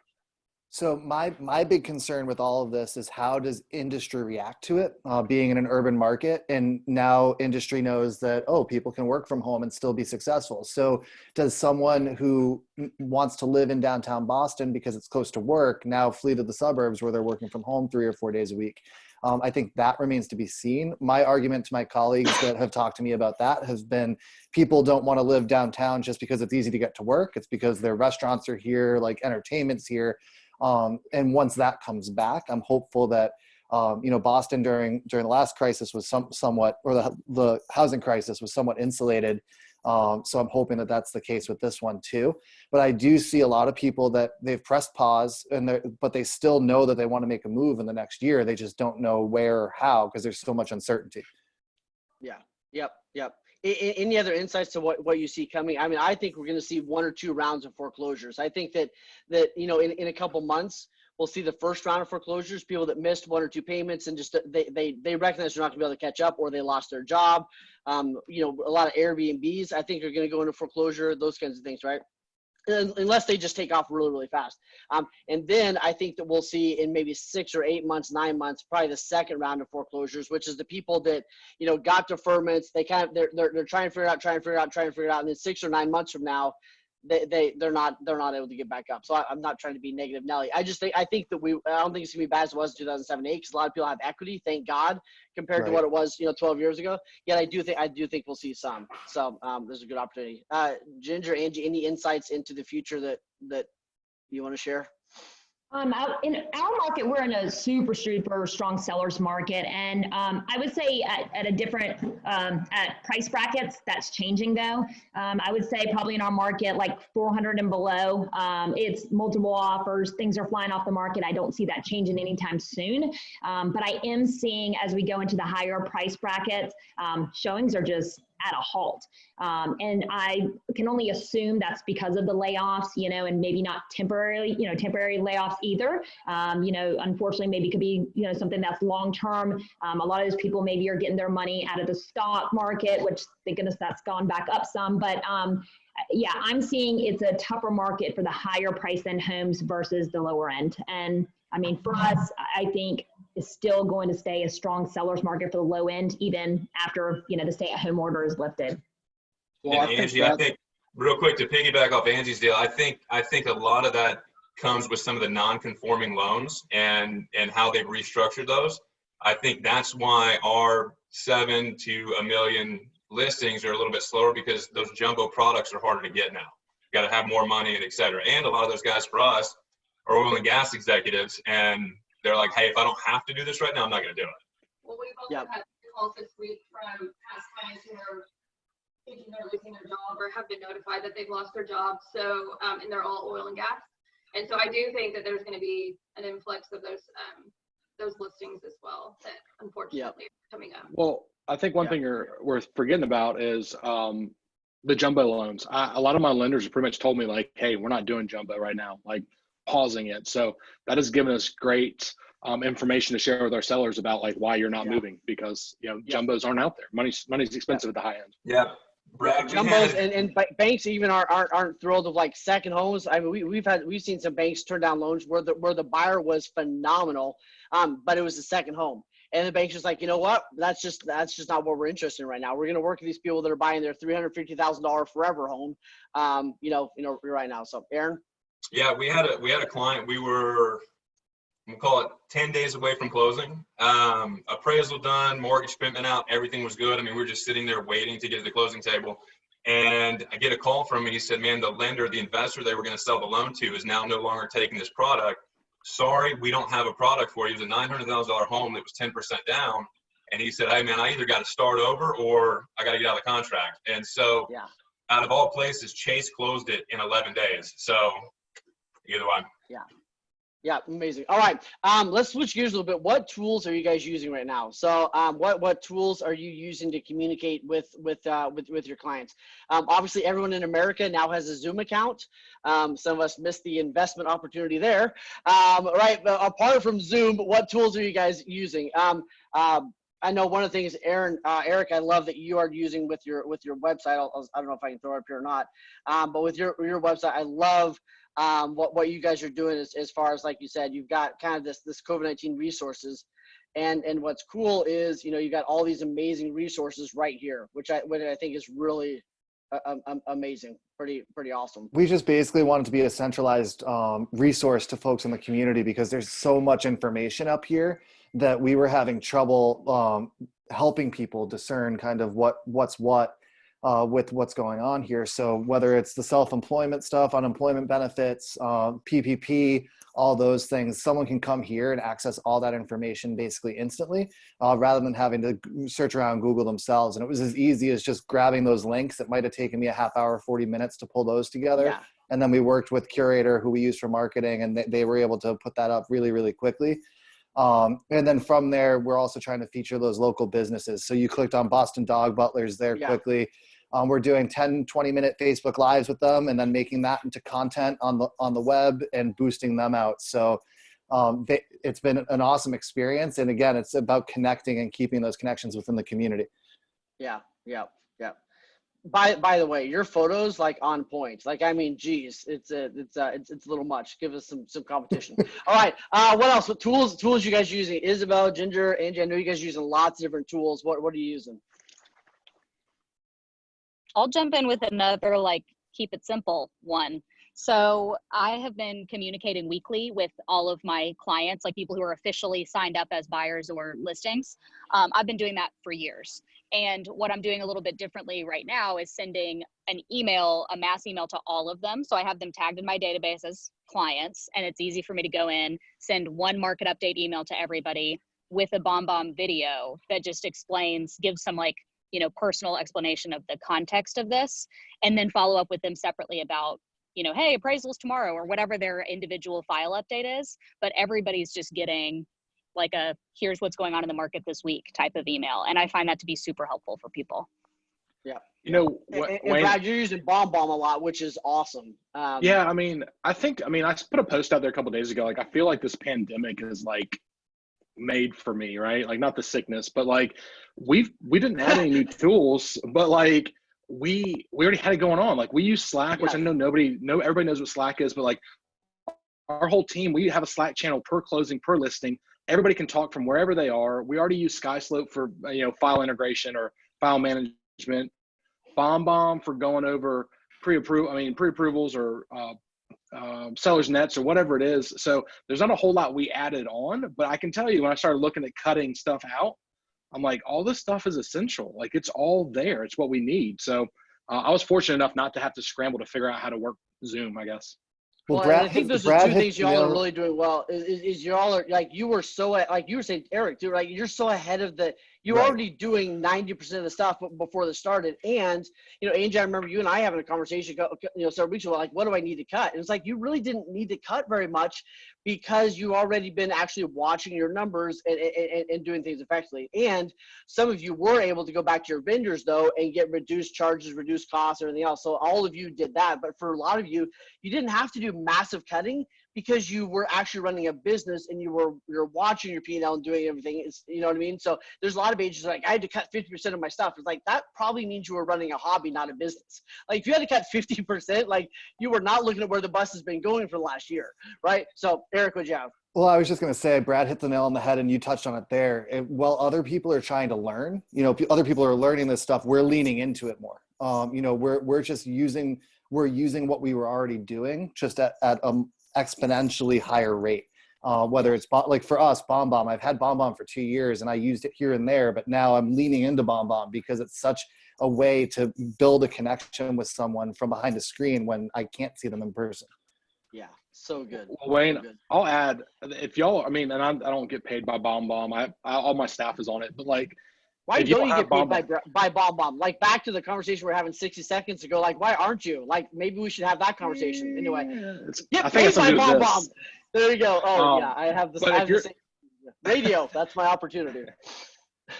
So my big concern with all of this is, how does industry react to it, being in an urban market? And now industry knows that, oh, people can work from home and still be successful. So does someone who wants to live in downtown Boston because it's close to work now flee to the suburbs where they're working from home 3 or 4 days a week? I think that remains to be seen. My argument to my colleagues that have talked to me about that has been, people don't want to live downtown just because it's easy to get to work. It's because their restaurants are here, like entertainment's here. And once that comes back, I'm hopeful that, Boston during the last crisis was somewhat, or the housing crisis was somewhat insulated. So I'm hoping that that's the case with this one too. But I do see a lot of people that they've pressed pause, but they still know that they want to make a move in the next year. They just don't know where or how, because there's so much uncertainty. Yeah. Yep. Any other insights to what you see coming? I mean, I think we're going to see 1 or 2 rounds of foreclosures. I think that in a couple months, we'll see the first round of foreclosures, people that missed 1 or 2 payments and just they recognize they're not going to be able to catch up, or they lost their job. A lot of Airbnbs, I think, are going to go into foreclosure, those kinds of things, right? Unless they just take off really, really fast. And then I think that we'll see in maybe 6 or 8 months, 9 months, probably the second round of foreclosures, which is the people that, got deferments. They're trying to figure it out. And then 6 or 9 months from now, they're not able to get back up. So I'm not trying to be negative, Nelly. I don't think it's gonna be bad as it was in 2007, 8, because a lot of people have equity, thank God, compared to what it was, 12 years ago. Yet I do think we'll see some. So there's a good opportunity. Ginger, Angie, any insights into the future that you want to share? In our market, we're in a super strong sellers market. And I would say at a different at price brackets, that's changing though. I would say probably in our market, like 400 and below, it's multiple offers, things are flying off the market. I don't see that changing anytime soon. But I am seeing, as we go into the higher price brackets, showings are just at a halt. And I can only assume that's because of the layoffs, and maybe not temporary layoffs either. Unfortunately, maybe it could be, something that's long-term. A lot of those people maybe are getting their money out of the stock market, which thank goodness that's gone back up some. But yeah, I'm seeing it's a tougher market for the higher price end homes versus the lower end. And I mean, for us, I think is still going to stay a strong seller's market for the low end, even after, the stay-at-home order is lifted. Well, and Angie, I think real quick to piggyback off Angie's deal, I think a lot of that comes with some of the non-conforming loans and how they've restructured those. I think that's why our 7 to 1 million listings are a little bit slower, because those jumbo products are harder to get now. You got to have more money and et cetera. And a lot of those guys for us are oil and gas executives, and they're like, hey, if I don't have to do this right now, I'm not going to do it. Well, we've also had calls this week from past clients who are thinking they're losing their job or have been notified that they've lost their job. So, and they're all oil and gas. And so I do think that there's going to be an influx of those listings as well that unfortunately are coming up. Well, I think one thing you're worth forgetting about is the jumbo loans. A lot of my lenders have pretty much told me, like, hey, we're not doing jumbo right now, like pausing it. So that has given us great information to share with our sellers about like why you're not moving, because jumbos aren't out there. Money's expensive at the high end. Yeah. Brad, jumbos and banks even aren't thrilled with like second homes. I mean, we've seen some banks turn down loans where the buyer was phenomenal, but it was the second home. And the bank's just like, you know what? That's just not what we're interested in right now. We're going to work with these people that are buying their $350,000 forever home, right now. So, Aaron. Yeah, we had a client. We were, we'll call it 10 days away from closing. Appraisal done, mortgage commitment out, everything was good. I mean, we were just sitting there waiting to get to the closing table. And I get a call from him. He said, man, the lender, the investor they were going to sell the loan to is now no longer taking this product. Sorry, we don't have a product for you. It was a $900,000 home that was 10% down. And he said, hey, man, I either got to start over or I got to get out of the contract. And so out of all places, Chase closed it in 11 days. So either one. Yeah, amazing. All right, let's switch gears a little bit. What tools are you guys using right now? So, what tools are you using to communicate with your clients? Obviously, everyone in America now has a Zoom account. Some of us missed the investment opportunity there. Right, but apart from Zoom, what tools are you guys using? I know one of the things, Eric, I love that you are using with your website. I don't know if I can throw it up here or not, but with your website, I love what you guys are doing as far as, like you said, you've got kind of this COVID-19 resources, and what's cool is, you got all these amazing resources right here, which I think is really amazing, pretty awesome. We just basically wanted to be a centralized resource to folks in the community, because there's so much information up here that we were having trouble helping people discern kind of what's what with what's going on here. So whether it's the self-employment stuff, unemployment benefits, PPP, all those things, someone can come here and access all that information basically instantly, rather than having to search around Google themselves. And it was as easy as just grabbing those links. It might have taken me a half hour, 40 minutes to pull those together. Yeah. And then we worked with Curator, who we use for marketing, and they were able to put that up really, really quickly. And then from there, we're also trying to feature those local businesses. So you clicked on Boston Dog Butlers there quickly. We're doing 10, 20-minute Facebook Lives with them, and then making that into content on the web and boosting them out. So it's been an awesome experience. And again, it's about connecting and keeping those connections within the community. Yeah. By the way, your photos, like, on point. Like, I mean, geez, it's a little much. Give us some competition. All right. What else? What tools you guys using? Isabel, Ginger, Angie, I know you guys are using lots of different tools. What are you using? I'll jump in with another, like, keep it simple one. So I have been communicating weekly with all of my clients, like people who are officially signed up as buyers or listings. I've been doing that for years. And what I'm doing a little bit differently right now is sending an email, a mass email to all of them. So I have them tagged in my database as clients, and it's easy for me to go in, send one market update email to everybody with a bomb video that just explains, gives some, like, personal explanation of the context of this, and then follow up with them separately about, hey, appraisals tomorrow, or whatever their individual file update is. But everybody's just getting like a, here's what's going on in the market this week type of email. And I find that to be super helpful for people. Yeah. And Brad, you're using Bomb a lot, which is awesome. Yeah. I mean, I put a post out there a couple of days ago. Like, I feel like this pandemic is like made for me, right? Like, not the sickness, but like we didn't add any new tools, but like we already had it going on. Like, we use Slack, which I know everybody knows what Slack is, but like our whole team, we have a Slack channel per closing, per listing. Everybody can talk from wherever they are. We already use SkySlope for, file integration or file management, Bomb for going over pre-approvals or seller's nets or whatever it is. So there's not a whole lot we added on, but I can tell you, when I started looking at cutting stuff out, I'm like, all this stuff is essential. Like, it's all there. It's what we need. So I was fortunate enough not to have to scramble to figure out how to work Zoom, I guess. Well, I think those are two things y'all are really doing well. Is y'all are, like, you were so, like you were saying, Eric, dude, like, you're so ahead of you're already doing 90% of the stuff before this started. And, Angie, I remember you and I having a conversation, several weeks ago, like, what do I need to cut? And it's like, you really didn't need to cut very much, because you already been actually watching your numbers and doing things effectively. And some of you were able to go back to your vendors, though, and get reduced charges, reduced costs, everything else. So all of you did that. But for a lot of you, you didn't have to do massive cutting, because you were actually running a business and you're watching your P&L and doing everything. You know what I mean? So there's a lot of agents like, I had to cut 50% of my stuff. It's like, that probably means you were running a hobby, not a business. Like, if you had to cut 50%, like, you were not looking at where the bus has been going for the last year, right? So Eric, what'd you have? Well, I was just going to say, Brad hit the nail on the head, and you touched on it there. While other people are trying to learn, other people are learning this stuff, we're leaning into it more. We're just using what we were already doing, just at exponentially higher rate. Whether it's like for us, BombBomb, I've had BombBomb for 2 years and I used it here and there, but now I'm leaning into BombBomb because it's such a way to build a connection with someone from behind a screen when I can't see them in person. Yeah, so good. Well, Wayne, So good. I'll add, if y'all, I mean, and I don't get paid by BombBomb. All my staff is on it, but like, Why if you don't you have get paid by BombBomb? Like back to the conversation we are having 60 seconds ago. Like, why aren't you? Like, maybe we should have that conversation. Anyway, I get think paid it's by something to do with BombBomb. this. There you go. Oh yeah, Um, I have this. but I if have the you're- same radio. That's my opportunity.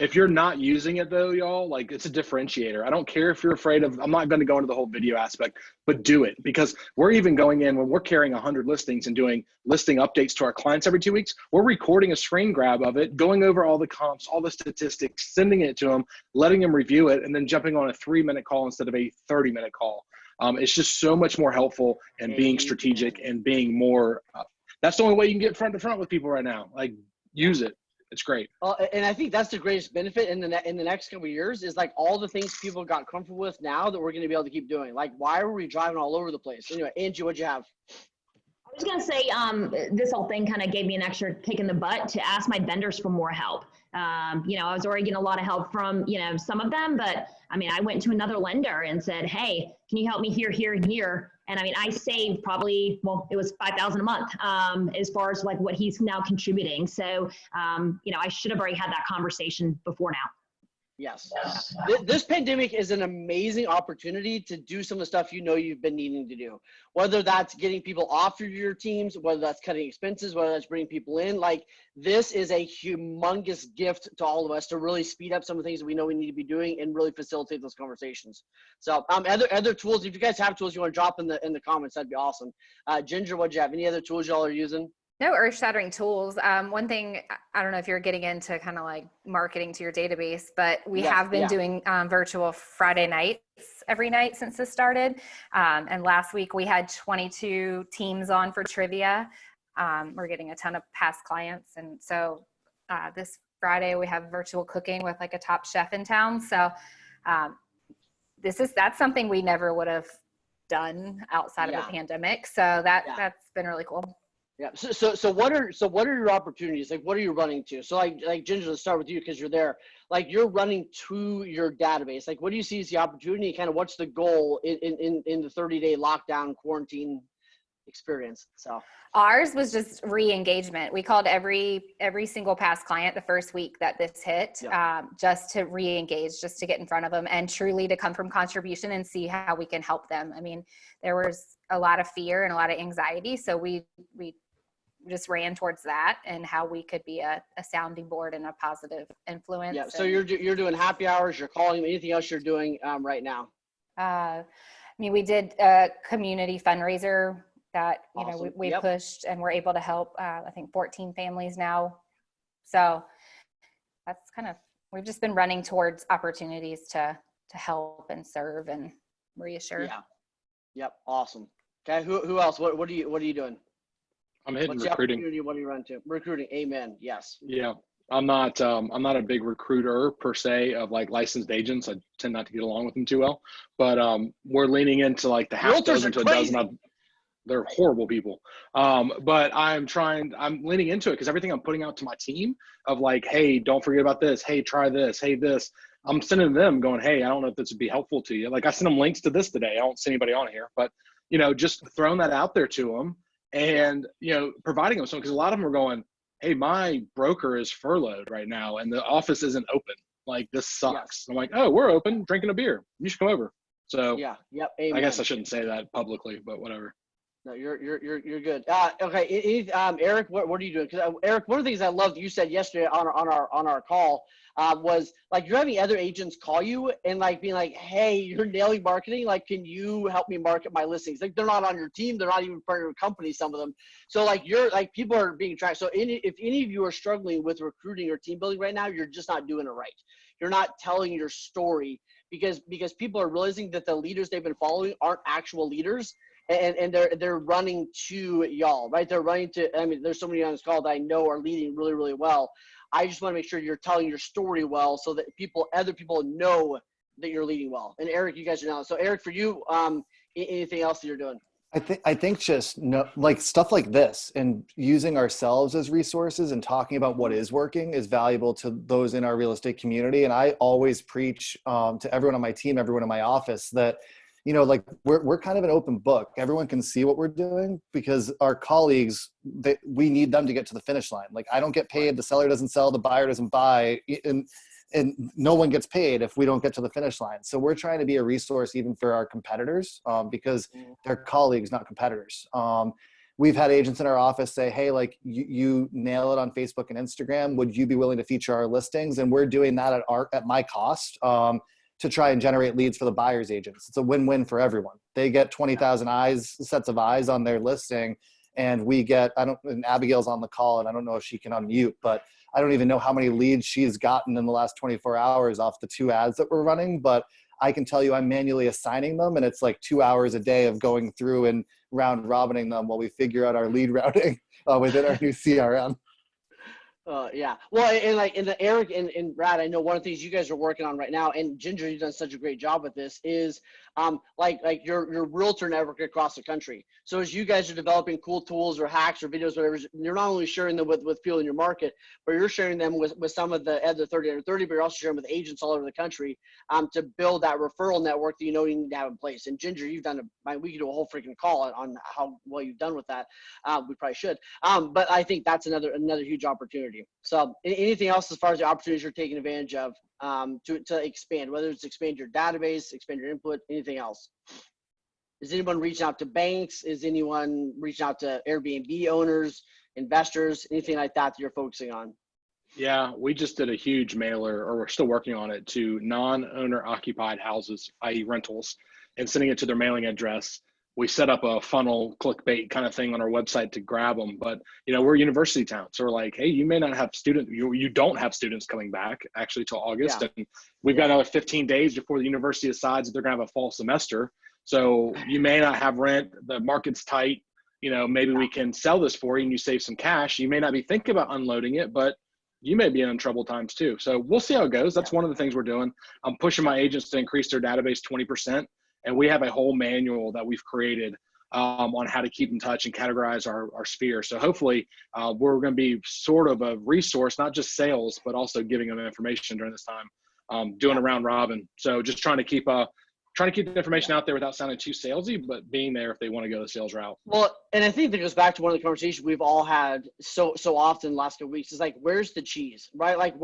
If you're not using it though, y'all, like it's a differentiator. I don't care if you're afraid of, I'm not going to go into the whole video aspect, but do it, because we're even going in when we're carrying 100 listings and doing listing updates to our clients every 2 weeks. We're recording a screen grab of it, going over all the comps, all the statistics, sending it to them, letting them review it, and then jumping on a 3-minute call instead of a 30-minute call. It's just so much more helpful and being strategic and being more, that's the only way you can get front to front with people right now. Like, use it. It's great. And I think that's the greatest benefit in the next couple of years is like all the things people got comfortable with now that we're going to be able to keep doing. Like, why were we driving all over the place? Anyway, Angie, what'd you have? I was going to say, this whole thing kind of gave me an extra kick in the butt to ask my vendors for more help. I was already getting a lot of help from, some of them, but I mean, I went to another lender and said, hey, can you help me here, here, and here? And I mean, I saved probably, it was $5,000 a month as far as like what he's now contributing. So, I should have already had that conversation before now. Yes. This pandemic is an amazing opportunity to do some of the stuff you've been needing to do. Whether that's getting people off of your teams, whether that's cutting expenses, whether that's bringing people in. Like, this is a humongous gift to all of us to really speed up some of the things that we know we need to be doing and really facilitate those conversations. So other tools, if you guys have tools you want to drop in the comments, that'd be awesome. Ginger, what'd you have? Any other tools y'all are using? No earth-shattering tools. One thing, I don't know if you're getting into kind of like marketing to your database, but we have been doing virtual Friday nights every night since this started. And last week we had 22 teams on for trivia. We're getting a ton of past clients. And so this Friday we have virtual cooking with like a top chef in town. So that's something we never would have done outside of the pandemic. So that's been really cool. Yeah. So what are your opportunities? Like, what are you running to? So like Ginger, let's start with you because you're there. Like, you're running to your database. Like, what do you see as the opportunity? Kind of what's the goal in the 30-day lockdown quarantine experience? So ours was just re-engagement. We called every single past client the first week that this hit, just to re-engage, just to get in front of them and truly to come from contribution and see how we can help them. I mean, there was a lot of fear and a lot of anxiety. So we just ran towards that and how we could be a sounding board and a positive influence. Yeah. So you're doing happy hours, you're calling, anything else you're doing right now? I mean, we did a community fundraiser that, Awesome. we pushed and we're able to help, I think 14 families now. So that's we've just been running towards opportunities to help and serve and reassure. Yeah. Yep. Awesome. Okay. Who else? What are you doing? I'm hitting What's recruiting. The opportunity? What are you running to? Recruiting. Amen. Yes. Yeah. I'm not a big recruiter per se of like licensed agents. I tend not to get along with them too well, but we're leaning into like the half dozen to a dozen. They're horrible people. But I'm leaning into it because everything I'm putting out to my team of like, hey, don't forget about this. Hey, try this. Hey, this. I'm sending them going, hey, I don't know if this would be helpful to you. Like, I sent them links to this today. I don't see anybody on here, but just throwing that out there to them and, providing them something, because a lot of them are going, hey, my broker is furloughed right now and the office isn't open. Like, this sucks. I'm like, oh, we're open, drinking a beer. You should come over. So yeah. Yep. Amen. I guess I shouldn't say that publicly, but whatever. No, you're good. Okay. Eric, what are you doing? Because Eric, one of the things I loved you said yesterday on our call was like, you're having other agents call you and like being like, hey, you're nailing marketing. Like, can you help me market my listings? Like, they're not on your team. They're not even part of your company, some of them. So like, you're like, people are being tracked. So if any of you are struggling with recruiting or team building right now, you're just not doing it right. You're not telling your story because people are realizing that the leaders they've been following aren't actual leaders. And they're running to y'all, right? They're running to, I mean, there's so many on this call that I know are leading really, really well. I just want to make sure you're telling your story well so that other people know that you're leading well. And Eric, you guys are now. So Eric, for you, anything else that you're doing? I think just no, like stuff like this and using ourselves as resources and talking about what is working is valuable to those in our real estate community. And I always preach to everyone on my team, everyone in my office that, you know, like we're kind of an open book. Everyone can see what we're doing because our colleagues, we need them to get to the finish line. Like I don't get paid, the seller doesn't sell, the buyer doesn't buy, and no one gets paid if we don't get to the finish line. So we're trying to be a resource even for our competitors because they're colleagues, not competitors. We've had agents in our office say, hey, like you nail it on Facebook and Instagram. Would you be willing to feature our listings? And we're doing that at my cost to try and generate leads for the buyer's agents. It's a win-win for everyone. They get 20,000 sets of eyes on their listing. And we get, and Abigail's on the call and I don't know if she can unmute, but I don't even know how many leads she's gotten in the last 24 hours off the 2 ads that we're running, but I can tell you I'm manually assigning them and it's like 2 hours a day of going through and round robining them while we figure out our lead routing within our new CRM. Yeah. Well, and like in the Eric and Brad, I know one of the things you guys are working on right now, and Ginger, you've done such a great job with this, is like your realtor network across the country. So as you guys are developing cool tools or hacks or videos, whatever, you're not only sharing them with people in your market, but you're sharing them with some of the other 30 under 30, but you're also sharing with agents all over the country to build that referral network that you need to have in place. And Ginger, you've done we could do a whole freaking call on how well you've done with that. We probably should. But I think that's another huge opportunity. So anything else as far as the opportunities you're taking advantage of to expand, whether it's expand your database, expand your input, anything else? Is anyone reaching out to banks? Is anyone reaching out to Airbnb owners, investors, anything like that you're focusing on? Yeah, we just did a huge mailer, or we're still working on it, to non-owner occupied houses, i.e. rentals, and sending it to their mailing address. We set up a funnel clickbait kind of thing on our website to grab them. But, you know, we're a university town. So we're like, hey, you may not have students, you don't have students coming back actually till August. Yeah. And we've got another 15 days before the university decides that they're going to have a fall semester. So you may not have rent, the market's tight, you know, maybe we can sell this for you and you save some cash. You may not be thinking about unloading it, but you may be in troubled times too. So we'll see how it goes. That's one of the things we're doing. I'm pushing my agents to increase their database 20%. And we have a whole manual that we've created on how to keep in touch and categorize our sphere. So hopefully we're going to be sort of a resource, not just sales, but also giving them information during this time, doing a round robin. So just trying to keep the information out there without sounding too salesy, but being there if they want to go the sales route. Well, and I think that goes back to one of the conversations we've all had so often in the last couple of weeks is like, where's the cheese, right? Like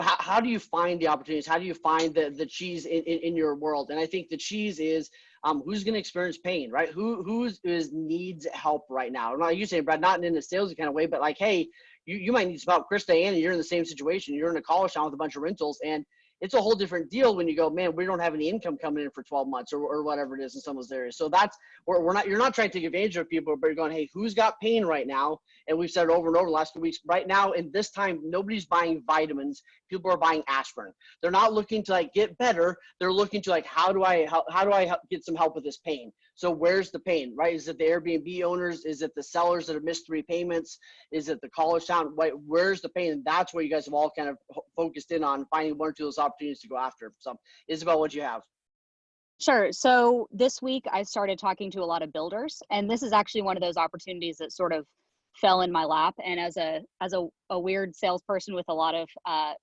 how do you find the opportunities? How do you find the cheese in your world? And I think the cheese is who's going to experience pain, right? Who needs help right now? Not you saying, Brad, not in a salesy kind of way, but like, hey, you might need some help. Chris, Diana, you're in the same situation. You're in a college town with a bunch of rentals, and it's a whole different deal when you go, man, we don't have any income coming in for 12 months or whatever it is in some of those areas. So that's where you're not trying to take advantage of people, but you're going, hey, who's got pain right now? And we've said it over and over the last few weeks. Right now, in this time, nobody's buying vitamins. People are buying aspirin. They're not looking to like get better. They're looking to like, how do I get some help with this pain? So where's the pain, right? Is it the Airbnb owners? Is it the sellers that have missed 3 payments? Is it the college town? Where's the pain? And that's where you guys have all kind of focused in on finding one or two of those opportunities to go after. So Isabel, what do you have? Sure. So this week I started talking to a lot of builders, and this is actually one of those opportunities that sort of fell in my lap. And as a weird salesperson with a lot of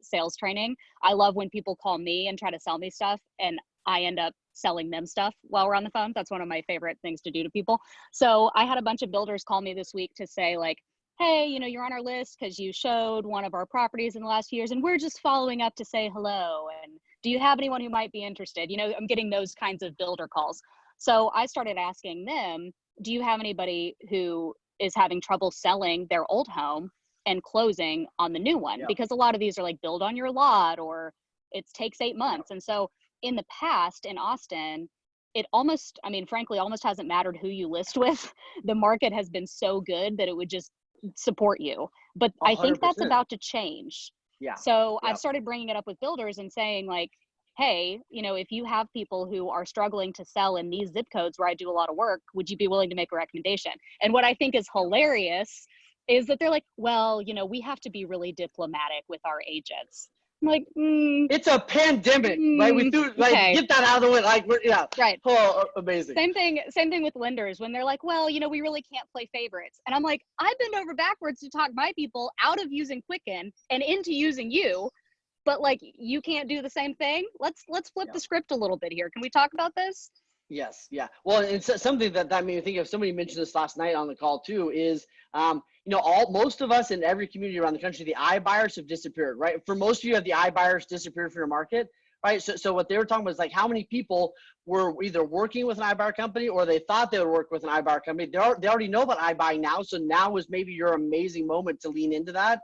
sales training, I love when people call me and try to sell me stuff, and I end up selling them stuff while we're on the phone. That's one of my favorite things to do to people. So I had a bunch of builders call me this week to say like, hey, you know, you're on our list because you showed one of our properties in the last few years, and we're just following up to say hello. And do you have anyone who might be interested? You know, I'm getting those kinds of builder calls. So I started asking them, do you have anybody who is having trouble selling their old home and closing on the new one? Because a lot of these are like build on your lot, or it takes 8 months. And so in the past in Austin, it almost, I mean, frankly, almost hasn't mattered who you list with. The market has been so good that it would just support you. But 100%. I think that's about to change. Yeah. So I've started bringing it up with builders and saying like, hey, you know, if you have people who are struggling to sell in these zip codes where I do a lot of work, would you be willing to make a recommendation? And what I think is hilarious is that they're like, well, you know, we have to be really diplomatic with our agents. I'm like, It's a pandemic, right? We threw okay. get that out of the way. Like, yeah, right. Oh, amazing. Same thing with lenders when they're like, well, we really can't play favorites. And I'm like, I've been over backwards to talk my people out of using Quicken and into using you, but like, you can't do the same thing. Let's flip the script a little bit here. Can we talk about this? Yes. Yeah. Well, it's something that made me think of. Somebody mentioned this last night on the call too. Is most of us in every community around the country, the iBuyers have disappeared, right? For most of you, have the iBuyers disappeared from your market, right? So what they were talking about is like how many people were either working with an iBuyer company or they thought they would work with an iBuyer company. They already know about iBuying now, so now is maybe your amazing moment to lean into that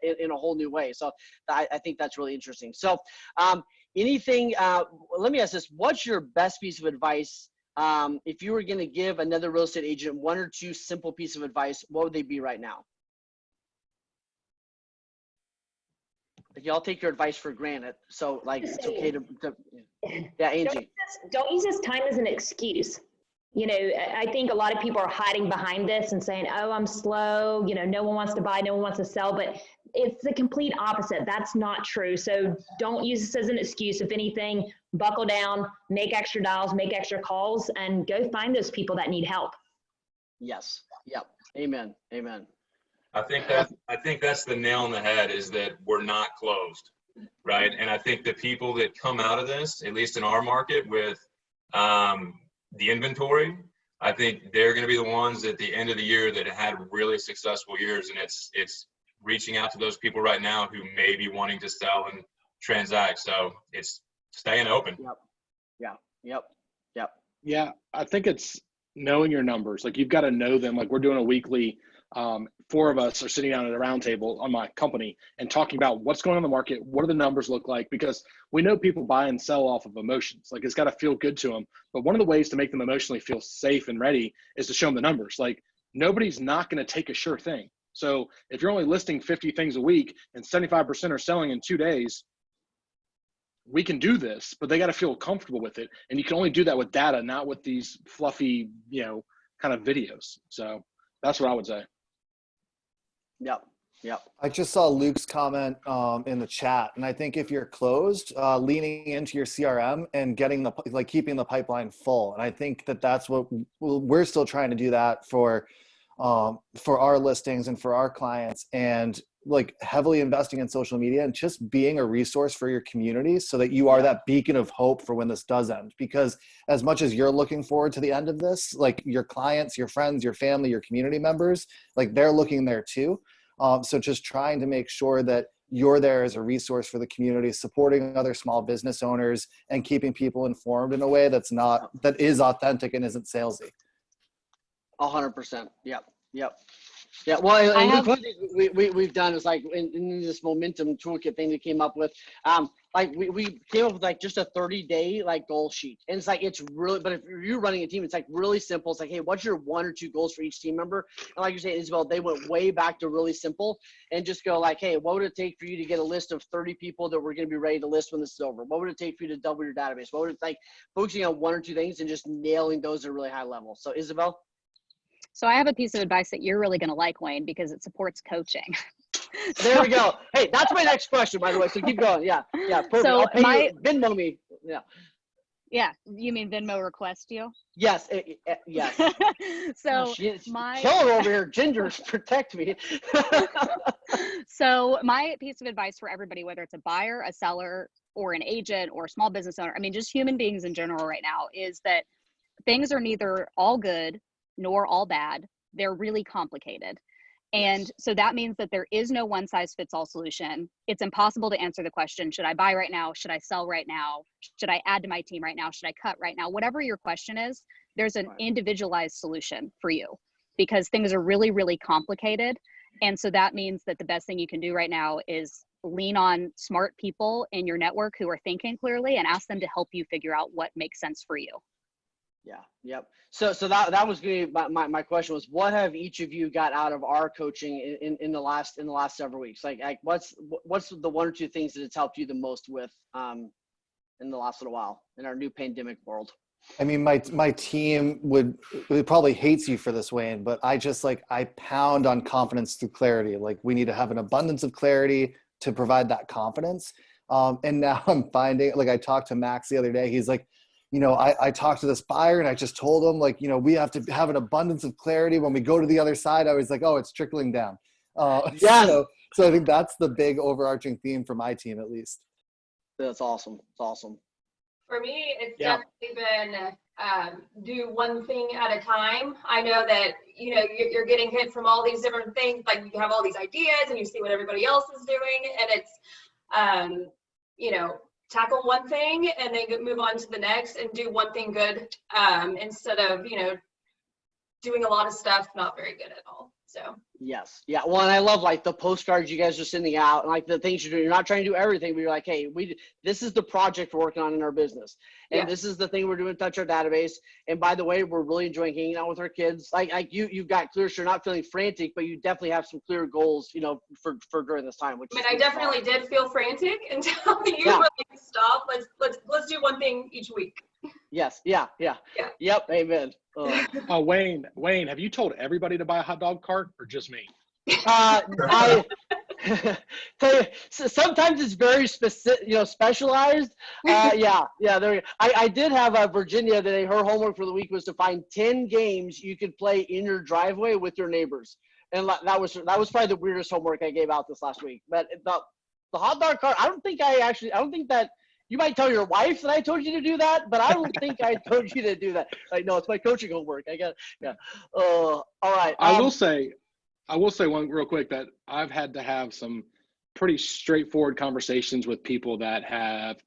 in a whole new way. So I think that's really interesting. So. Let me ask this, what's your best piece of advice if you were going to give another real estate agent one or two simple pieces of advice, what would they be right now? Like, y'all take your advice for granted, so like it's okay to yeah, Angie. Don't use this time as an excuse. I think a lot of people are hiding behind this and saying, oh, I'm slow, no one wants to buy, no one wants to sell, but it's the complete opposite. That's not true. So don't use this as an excuse. If anything, buckle down, make extra dials, make extra calls, and go find those people that need help. Yes. Yep. Amen. Amen. I think that's the nail on the head, is that we're not closed, right? And I think the people that come out of this, at least in our market, with the inventory, I think they're going to be the ones at the end of the year that had really successful years. And it's reaching out to those people right now who may be wanting to sell and transact. So it's staying open. Yep. Yeah. Yep. Yep. Yeah. I think it's knowing your numbers. Like, you've got to know them. Like, we're doing a weekly, 4 of us are sitting down at a round table on my company and talking about what's going on in the market. What do the numbers look like? Because we know people buy and sell off of emotions. Like, it's got to feel good to them. But one of the ways to make them emotionally feel safe and ready is to show them the numbers. Like, nobody's not going to take a sure thing. So if you're only listing 50 things a week and 75% are selling in 2 days, we can do this, but they got to feel comfortable with it. And you can only do that with data, not with these fluffy, kind of videos. So that's what I would say. Yep. Yep. I just saw Luke's comment in the chat, and I think if you're closed, leaning into your CRM and getting keeping the pipeline full. And I think that's what we're still trying to do that for our listings and for our clients, and like heavily investing in social media and just being a resource for your community so that you are that beacon of hope for when this does end. Because as much as you're looking forward to the end of this, like your clients, your friends, your family, your community members, like they're looking there too. So just trying to make sure that you're there as a resource for the community, supporting other small business owners and keeping people informed in a way that is authentic and isn't salesy. 100%. Yep. Yep. Yeah. Well, and one thing we've done is like in this momentum toolkit thing that came up with, we came up with like just a 30-day like goal sheet. And it's like, it's really, but if you're running a team, it's like really simple. It's like, hey, what's your 1 or 2 goals for each team member? And like you're saying, Isabel, they went way back to really simple and just go like, hey, what would it take for you to get a list of 30 people that we're going to be ready to list when this is over? What would it take for you to double your database? What would it like focusing on 1 or 2 things and just nailing those at a really high level? So Isabel? So I have a piece of advice that you're really going to like, Wayne, because it supports coaching. There we go. Hey, that's my next question, by the way. So keep going. Yeah. Yeah. Perfect. So I'll pay you. Venmo me. Yeah. Yeah. You mean Venmo request you? Yes. Yes. So killer over here. Gingers, protect me. So my piece of advice for everybody, whether it's a buyer, a seller, or an agent or a small business owner, I mean, just human beings in general right now, is that things are neither all good nor all bad. They're really complicated. And so that means that there is no one size fits all solution. It's impossible to answer the question, should I buy right now? Should I sell right now? Should I add to my team right now? Should I cut right now? Whatever your question is, there's an individualized solution for you, because things are really, really complicated. And so that means that the best thing you can do right now is lean on smart people in your network who are thinking clearly and ask them to help you figure out what makes sense for you. Yeah. Yep. So that was going to be my question was, what have each of you got out of our coaching in the last several weeks? Like what's the 1 or 2 things that it's helped you the most with in the last little while in our new pandemic world? I mean, my team probably hates you for this, Wayne, but I pound on confidence through clarity. Like, we need to have an abundance of clarity to provide that confidence. And now I'm finding, like, I talked to Max the other day. He's like, you know, I talked to this buyer and I just told him, like, you know, we have to have an abundance of clarity when we go to the other side. I was like, oh, it's trickling down. Yes. So I think that's the big overarching theme for my team, at least. That's awesome. It's awesome. For me, it's Yeah. definitely been do one thing at a time. I know that, you know, you're getting hit from all these different things. Like, you have all these ideas and you see what everybody else is doing. And it's, you know, tackle one thing and then move on to the next and do one thing good, instead of, you know, doing a lot of stuff not very good at all. So Yes. Yeah. Well, and I love like the postcards you guys are sending out and like the things you're doing. You're not trying to do everything, but you're like, hey, this is the project we're working on in our business. And Yeah. this is the thing we're doing to touch our database. And by the way, we're really enjoying hanging out with our kids. Like you've got clear, so you're not feeling frantic, but you definitely have some clear goals, you know, for during this time. Which I mean, I definitely did feel frantic until you Yeah. were like, stop, let's do one thing each week. Yes. Yeah. Yeah. Yeah. Yep. Amen. Wayne, have you told everybody to buy a hot dog cart or just me? I tell you, sometimes it's very specific, you know, specialized. Yeah. I did have Virginia today. Her homework for the week was to find 10 games you could play in your driveway with your neighbors, and that was probably the weirdest homework I gave out this last week. But the hot dog cart, I don't think that. You might tell your wife that I told you to do that, but I don't think I told you to do that. Like, no, it's my coaching homework. I got, yeah. All right. I will say one real quick that I've had to have some pretty straightforward conversations with people that have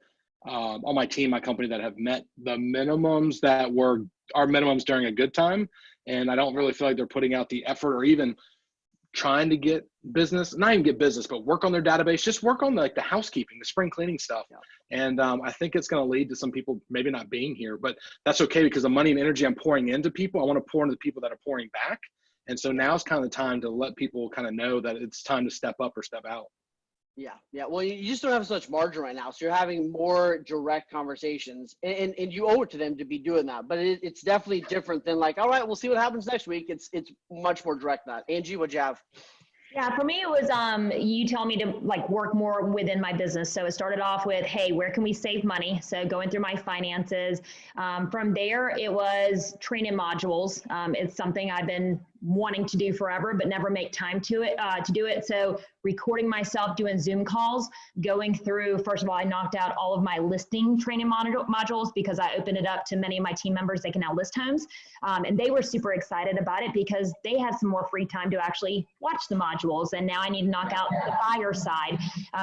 on my team, my company, that have met the minimums that were our minimums during a good time. And I don't really feel like they're putting out the effort or even trying to get business, not even get business, but work on their database, just work on the housekeeping, the spring cleaning stuff. Yeah. And I think it's going to lead to some people maybe not being here, but that's okay, because the money and energy I'm pouring into people, I want to pour into the people that are pouring back. And so now's kind of the time to let people kind of know that it's time to step up or step out. Yeah. Well, you just don't have so much margin right now, so you're having more direct conversations, and you owe it to them to be doing that. But it's definitely different than like, all right, we'll see what happens next week. It's much more direct than that. Angie, what'd you have? Yeah, for me, it was you tell me to like work more within my business. So it started off with, hey, where can we save money? So going through my finances. From there, it was training modules. It's something I've been wanting to do forever, but never make time to do it. So recording myself doing Zoom calls, going through, first of all, I knocked out all of my listing training modules because I opened it up to many of my team members. They can now list homes. And they were super excited about it because they had some more free time to actually watch the modules. And now I need to knock out the buyer side.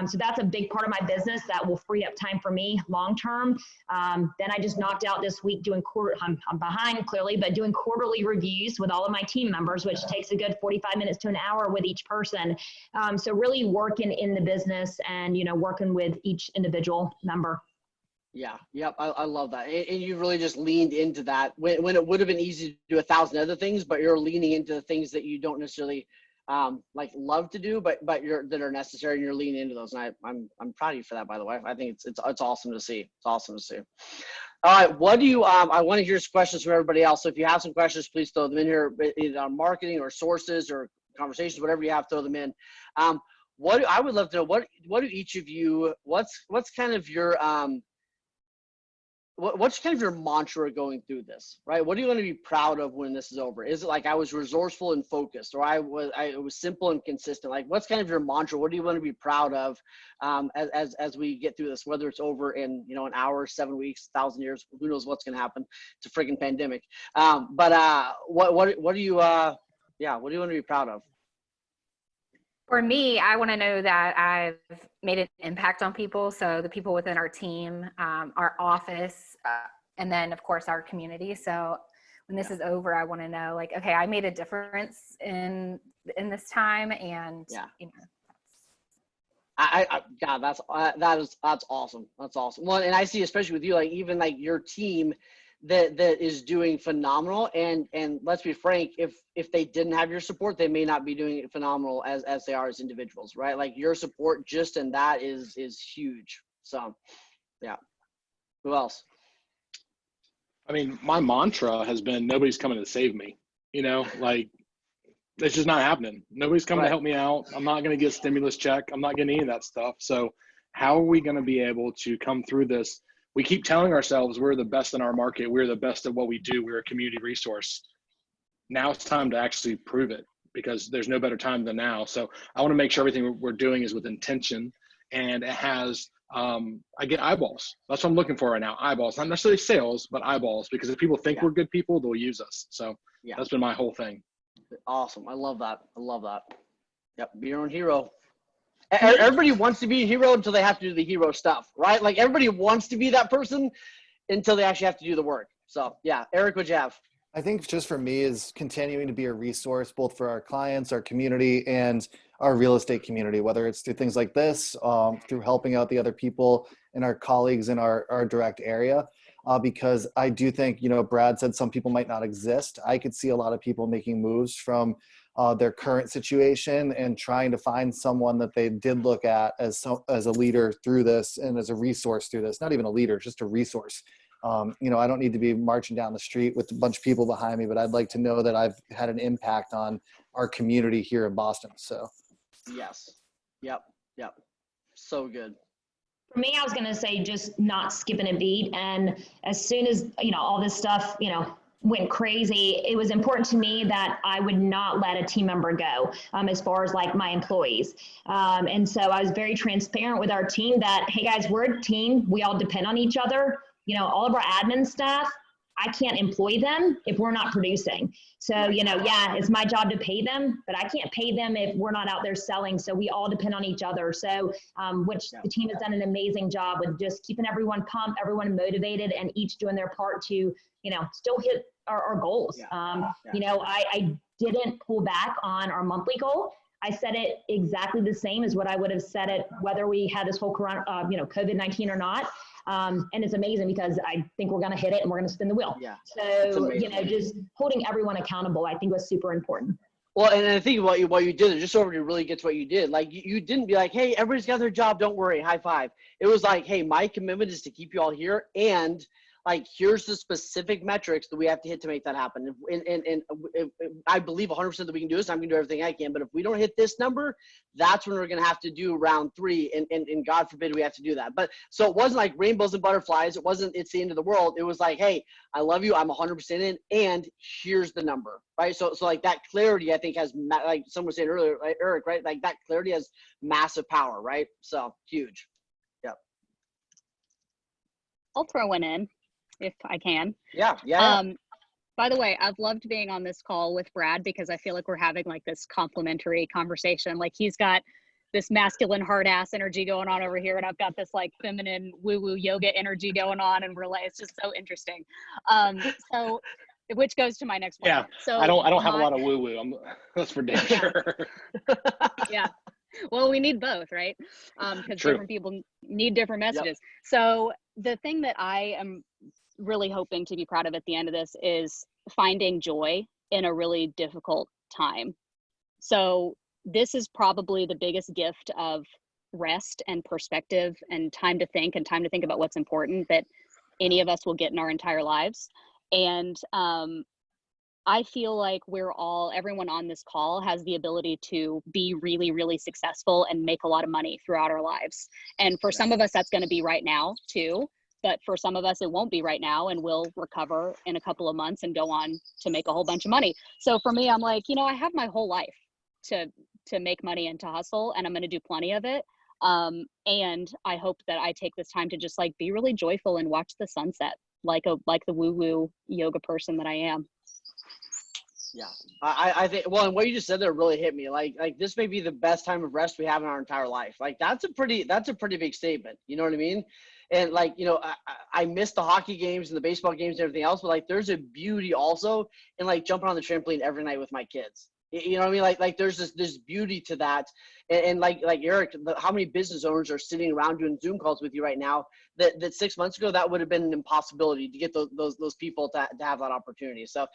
So that's a big part of my business that will free up time for me long-term. Then I just knocked out this week doing I'm behind clearly, but doing quarterly reviews with all of my team members, which takes a good 45 minutes to an hour with each person. So really working in the business and, working with each individual member. Yeah. Yep. I love that. And you really just leaned into that when it would have been easy to do 1,000 other things, but you're leaning into the things that you don't necessarily love to do, but that are necessary, and you're leaning into those. And I'm proud of you for that, by the way. I think it's awesome to see. It's awesome to see. All right. What do you, I want to hear some questions from everybody else. So if you have some questions, please throw them in here, either on marketing or sources or conversations, whatever you have, throw them in. I would love to know, what do each of you, what's kind of your, what's kind of your mantra going through this, right? What do you want to be proud of when this is over? Is it like I was resourceful and focused, or I was simple and consistent? Like, what's kind of your mantra? What do you want to be proud of as we get through this, whether it's over in, an hour, 7 weeks, 1,000 years, who knows what's going to happen? It's a freaking pandemic. What do you want to be proud of? For me, I want to know that I've made an impact on people. So the people within our team, our office, and then of course our community. So when this is over, I want to know, like, okay, I made a difference in this time, and God, that's awesome. That's awesome. Well, and I see, especially with you, like even like your team that is doing phenomenal, and let's be frank, if they didn't have your support, they may not be doing it phenomenal as they are as individuals, right? Like your support just in that is huge. So yeah. Who else? I mean, my mantra has been nobody's coming to save me. Like, it's just not happening. Nobody's coming to help me out. I'm not going to get a stimulus check. I'm not getting any of that stuff. So How are we going to be able to come through this? We keep telling ourselves we're the best in our market. We're the best at what we do. We're a community resource. Now it's time to actually prove it, because there's no better time than now. So I want to make sure everything we're doing is with intention, and it has, I get eyeballs. That's what I'm looking for right now. Eyeballs, not necessarily sales, but eyeballs, because if people think we're good people, they'll use us. So that's been my whole thing. Awesome. I love that. I love that. Yep. Be your own hero. Everybody wants to be a hero until they have to do the hero stuff, right? Like everybody wants to be that person until they actually have to do the work. So yeah, Eric, what'd you have? I think just for me is continuing to be a resource both for our clients, our community, and our real estate community, whether it's through things like this, through helping out the other people and our colleagues in our direct area. Because I do think, Brad said some people might not exist. I could see a lot of people making moves from their current situation and trying to find someone that they did look at as a leader through this and as a resource through this. Not even a leader, just a resource. I don't need to be marching down the street with a bunch of people behind me, but I'd like to know that I've had an impact on our community here in Boston. So. Yes. Yep. So good. For me, I was going to say just not skipping a beat. And as soon as, all this stuff, went crazy, it was important to me that I would not let a team member go as far as like my employees. And so I was very transparent with our team that, hey guys, we're a team. We all depend on each other. All of our admin staff, I can't employ them if we're not producing. So, it's my job to pay them, but I can't pay them if we're not out there selling. So we all depend on each other. So, which the team has done an amazing job with just keeping everyone pumped, everyone motivated, and each doing their part to, still hit our goals. I didn't pull back on our monthly goal. I set it exactly the same as what I would have set it, whether we had this whole COVID-19 or not. And it's amazing because I think we're going to hit it and we're going to spin the wheel. Yeah. So, just holding everyone accountable, I think was super important. Well, and I think what you did, just so everybody really gets what you did, like you didn't be like, hey, everybody's got their job, don't worry, high five. It was like, hey, my commitment is to keep you all here, and like, here's the specific metrics that we have to hit to make that happen. And I believe 100% that we can do this. I'm going to do everything I can. But if we don't hit this number, that's when we're going to have to do round 3. And God forbid we have to do that. But so it wasn't like rainbows and butterflies. It wasn't, it's the end of the world. It was like, hey, I love you. I'm 100% in. And here's the number, right? So like that clarity, I think, has, like someone was saying earlier, like Eric, right? Like that clarity has massive power, right? So huge. Yep. I'll throw one in if I can. Yeah. By the way, I've loved being on this call with Brad because I feel like we're having like this complimentary conversation. Like he's got this masculine hard ass energy going on over here, and I've got this like feminine woo woo yoga energy going on, and we're like, it's just so interesting. So which goes to my next point. Yeah. So I don't have a lot of woo woo. That's for damn sure. Yeah. Well, we need both, right? Because different people need different messages. Yep. So the thing that I am really hoping to be proud of at the end of this is finding joy in a really difficult time. So this is probably the biggest gift of rest and perspective and time to think about what's important that any of us will get in our entire lives. And I feel like everyone on this call has the ability to be really, really successful and make a lot of money throughout our lives. And for some of us, that's going to be right now too. But for some of us, it won't be right now, and we'll recover in a couple of months and go on to make a whole bunch of money. So for me, I'm like, I have my whole life to make money and to hustle, and I'm going to do plenty of it. And I hope that I take this time to just like be really joyful and watch the sunset, like the woo-woo yoga person that I am. Yeah, I think, well, and what you just said there really hit me. Like this may be the best time of rest we have in our entire life. Like that's a pretty big statement. You know what I mean? And like, I miss the hockey games and the baseball games and everything else, but like there's a beauty also in like jumping on the trampoline every night with my kids. You know what I mean? Like there's this beauty to that. And like Eric, how many business owners are sitting around doing Zoom calls with you right now that 6 months ago, that would have been an impossibility to get those people to have that opportunity. So,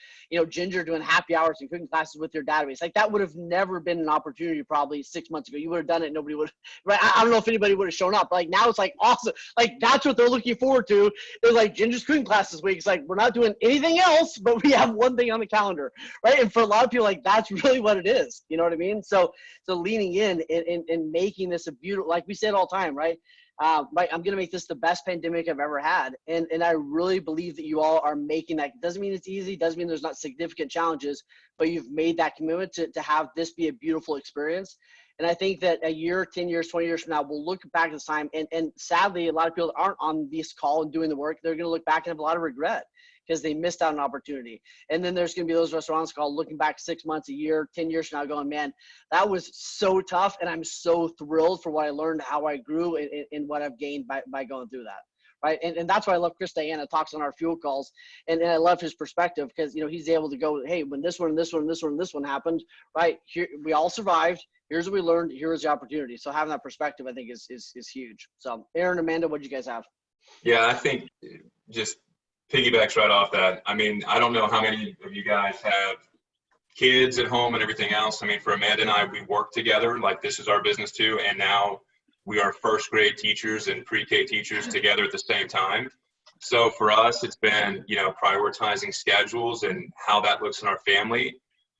Ginger doing happy hours and cooking classes with your database, like that would have never been an opportunity probably 6 months ago. You would have done it. Nobody would, right? I don't know if anybody would have shown up. Like now it's like awesome. Like that's what they're looking forward to. They're like Ginger's cooking class this week. It's like, we're not doing anything else, but we have one thing on the calendar, right? And for a lot of people, like that's really what it is. You know what I mean? So leaning in and making this a beautiful, like we said all the time, right? right, I'm going to make this the best pandemic I've ever had. And I really believe that you all are making that. Doesn't mean it's easy, doesn't mean there's not significant challenges, but you've made that commitment to have this be a beautiful experience. And I think that a year, 10 years, 20 years from now, we'll look back at this time. And sadly, a lot of people that aren't on this call and doing the work, they're going to look back and have a lot of regret because they missed out on an opportunity. And then there's going to be those restaurants called looking back 6 months, a year, 10 years from now going, man, that was so tough. And I'm so thrilled for what I learned, how I grew, and what I've gained by going through that. Right. And that's why I love Chris Diana talks on our fuel calls. And I love his perspective because, you know, he's able to go, hey, when this one, this one, this one, this one happened, right here, we all survived. Here's what we learned. Here's the opportunity. So having that perspective, I think is huge. So Aaron, Amanda, what did you guys have? Yeah, I think just piggybacks right off that. I mean, I don't know how many of you guys have kids at home and everything else. I mean, for Amanda and I, we work together, like this is our business too. And now we are first grade teachers and pre-K teachers together at the same time. So for us, it's been, you know, prioritizing schedules and how that looks in our family.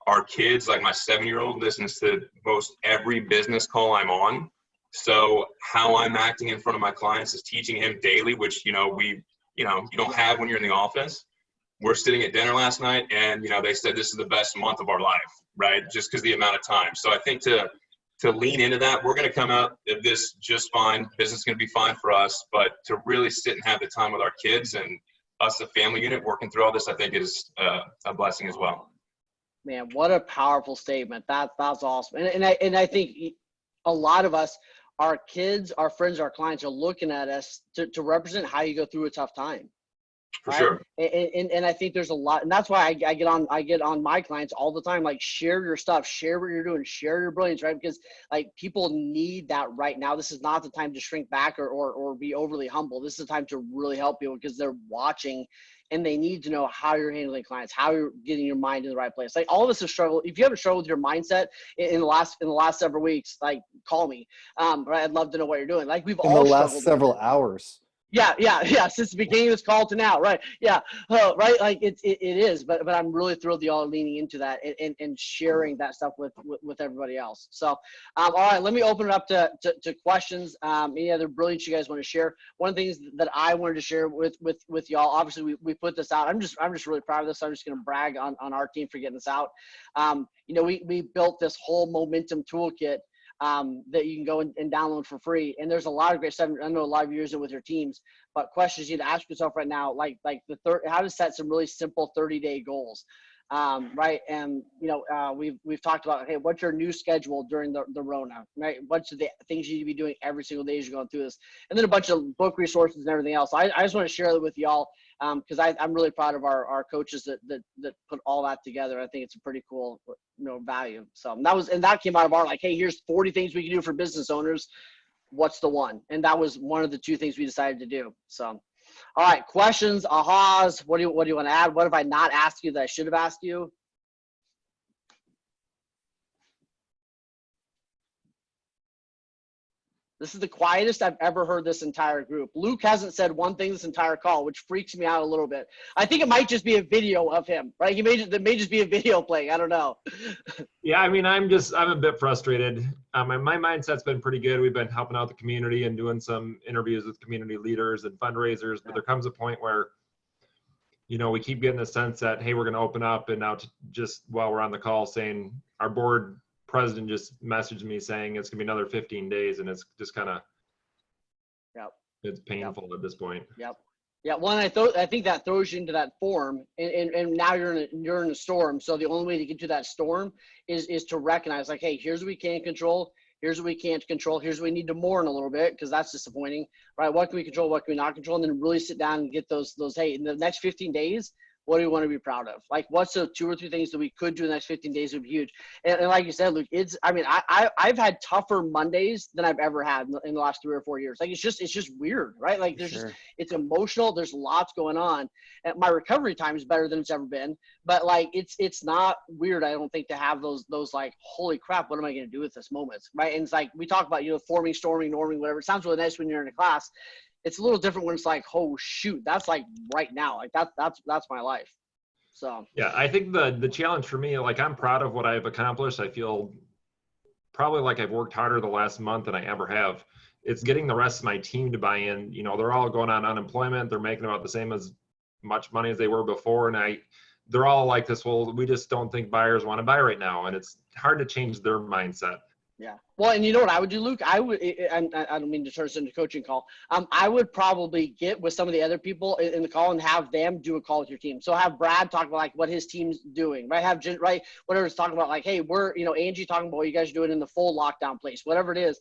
Our kids, like my 7-year-old, listens to most every business call I'm on. So how I'm acting in front of my clients is teaching him daily, which, you know, you don't have when you're in the office. We're sitting at dinner last night and, you know, they said this is the best month of our life, right? Just because the amount of time. So I think to lean into that, we're going to come out of this just fine. Business is going to be fine for us, but to really sit and have the time with our kids and us, the family unit, working through all this, I think is a blessing as well. Man, what a powerful statement. That's awesome. And I think a lot of us, our kids, our friends, our clients are looking at us to represent how you go through a tough time. For right? sure. And I think there's a lot, and that's why I get on my clients all the time, like share your stuff, share what you're doing, share your brilliance, right? Because like people need that right now. This is not the time to shrink back or be overly humble. This is the time to really help people because they're watching and they need to know how you're handling clients, how you're getting your mind in the right place. Like all of us have struggled. If you haven't struggled with your mindset in the last several weeks, like call me. Right? I'd love to know what you're doing. Like we've all in the last struggled several hours. Yeah. Since the beginning of this call to now, right? Yeah, right. Like it is, but I'm really thrilled that y'all are leaning into that and sharing that stuff with everybody else. So, all right, let me open it up to questions. Any other brilliance you guys want to share? One of the things that I wanted to share with y'all. Obviously, we put this out. I'm just really proud of this. I'm just going to brag on our team for getting this out. You know, we built this whole momentum toolkit. That you can go and download for free. And there's a lot of great stuff. I know a lot of you use it with your teams, but questions you need to ask yourself right now, like how to set some really simple 30-day goals. Right. And, you know, we've talked about, hey, what's your new schedule during the Rona, right? What's the things you need to be doing every single day as you're going through this, and then a bunch of book resources and everything else. I just want to share that with y'all. Because I'm really proud of our coaches that put all that together. I think it's a pretty cool, you know, value. So that came out of our like, hey, here's 40 things we can do for business owners. What's the one? And that was one of the 2 things we decided to do. So, all right, questions, ahas. What do you want to add? What have I not asked you that I should have asked you? This is the quietest I've ever heard this entire group. Luke hasn't said one thing this entire call, which freaks me out a little bit. I think it might just be a video of him, right? There may just be a video playing. I don't know. Yeah, I mean, I'm a bit frustrated. My mindset's been pretty good. We've been helping out the community and doing some interviews with community leaders and fundraisers, but there comes a point where, you know, we keep getting the sense that, hey, we're going to open up, and now just while we're on the call saying our board president just messaged me saying it's gonna be another 15 days, and it's just kind of, it's painful at this point. Yeah. Well, and I think that throws you into that form, and now you're in a storm. So the only way to get to that storm is to recognize, like, hey, here's what we can control. Here's what we can't control. Here's what we need to mourn a little bit because that's disappointing, right? What can we control? What can we not control? And then really sit down and get those. Hey, in the next 15 days. What do we want to be proud of? Like, what's the 2 or 3 things that we could do in the next 15 days would be huge. And like you said, Luke, I've had tougher Mondays than I've ever had in the last 3 or 4 years. Like, it's just weird, right? Like it's emotional. There's lots going on. And my recovery time is better than it's ever been, but like, it's not weird. I don't think to have those like, holy crap, what am I going to do with this moment? Right. And it's like, we talk about, you know, forming, storming, norming, whatever. It sounds really nice when you're in a class. It's a little different when it's like, oh shoot, that's like right now, like that's my life. So yeah, I think the challenge for me, like, I'm proud of what I've accomplished. I feel probably like I've worked harder the last month than I ever have. it's getting the rest of my team to buy in. You know, they're all going on unemployment. They're making about the same as much money as they were before. And they're all like this, well, we just don't think buyers want to buy right now. And it's hard to change their mindset. Yeah. Well, and you know what I would do, Luke? I don't mean to turn this into a coaching call. I would probably get with some of the other people in the call and have them do a call with your team. So have Brad talk about like what his team's doing, right? Have whatever it's talking about, like, hey, we're, Angie talking about what you guys are doing in the full lockdown place, whatever it is.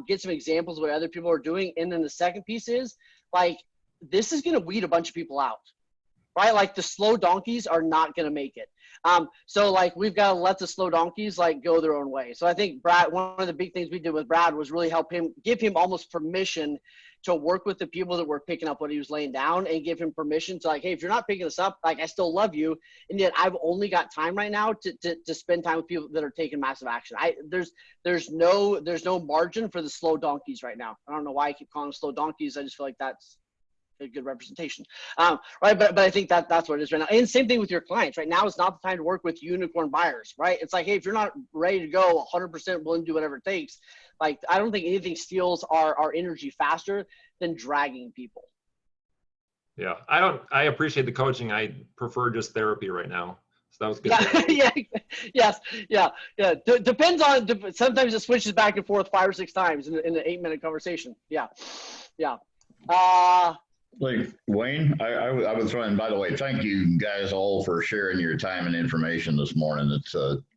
Get some examples of what other people are doing. And then the second piece is like, this is going to weed a bunch of people out, right? Like the slow donkeys are not going to make it. So like we've got to let the slow donkeys like go their own way. So I think Brad, one of the big things we did with Brad was really give him almost permission to work with the people that were picking up what he was laying down and give him permission to like, hey, if you're not picking this up, like I still love you. And yet I've only got time right now to spend time with people that are taking massive action. There's no margin for the slow donkeys right now. I don't know why I keep calling them slow donkeys. I just feel like that's a good representation, right? But I think that's what it is right now. And same thing with your clients. Right now is not the time to work with unicorn buyers, right? It's like, hey, if you're not ready to go 100% willing to do whatever it takes, like I don't think anything steals our energy faster than dragging people. Yeah, I appreciate the coaching. I prefer just therapy right now. So that was good. Yeah. Depends on. Sometimes it switches back and forth 5 or 6 times in an 8-minute conversation. Yeah. Like Wayne, I would throw in, by the way, thank you guys all for sharing your time and information this morning. It's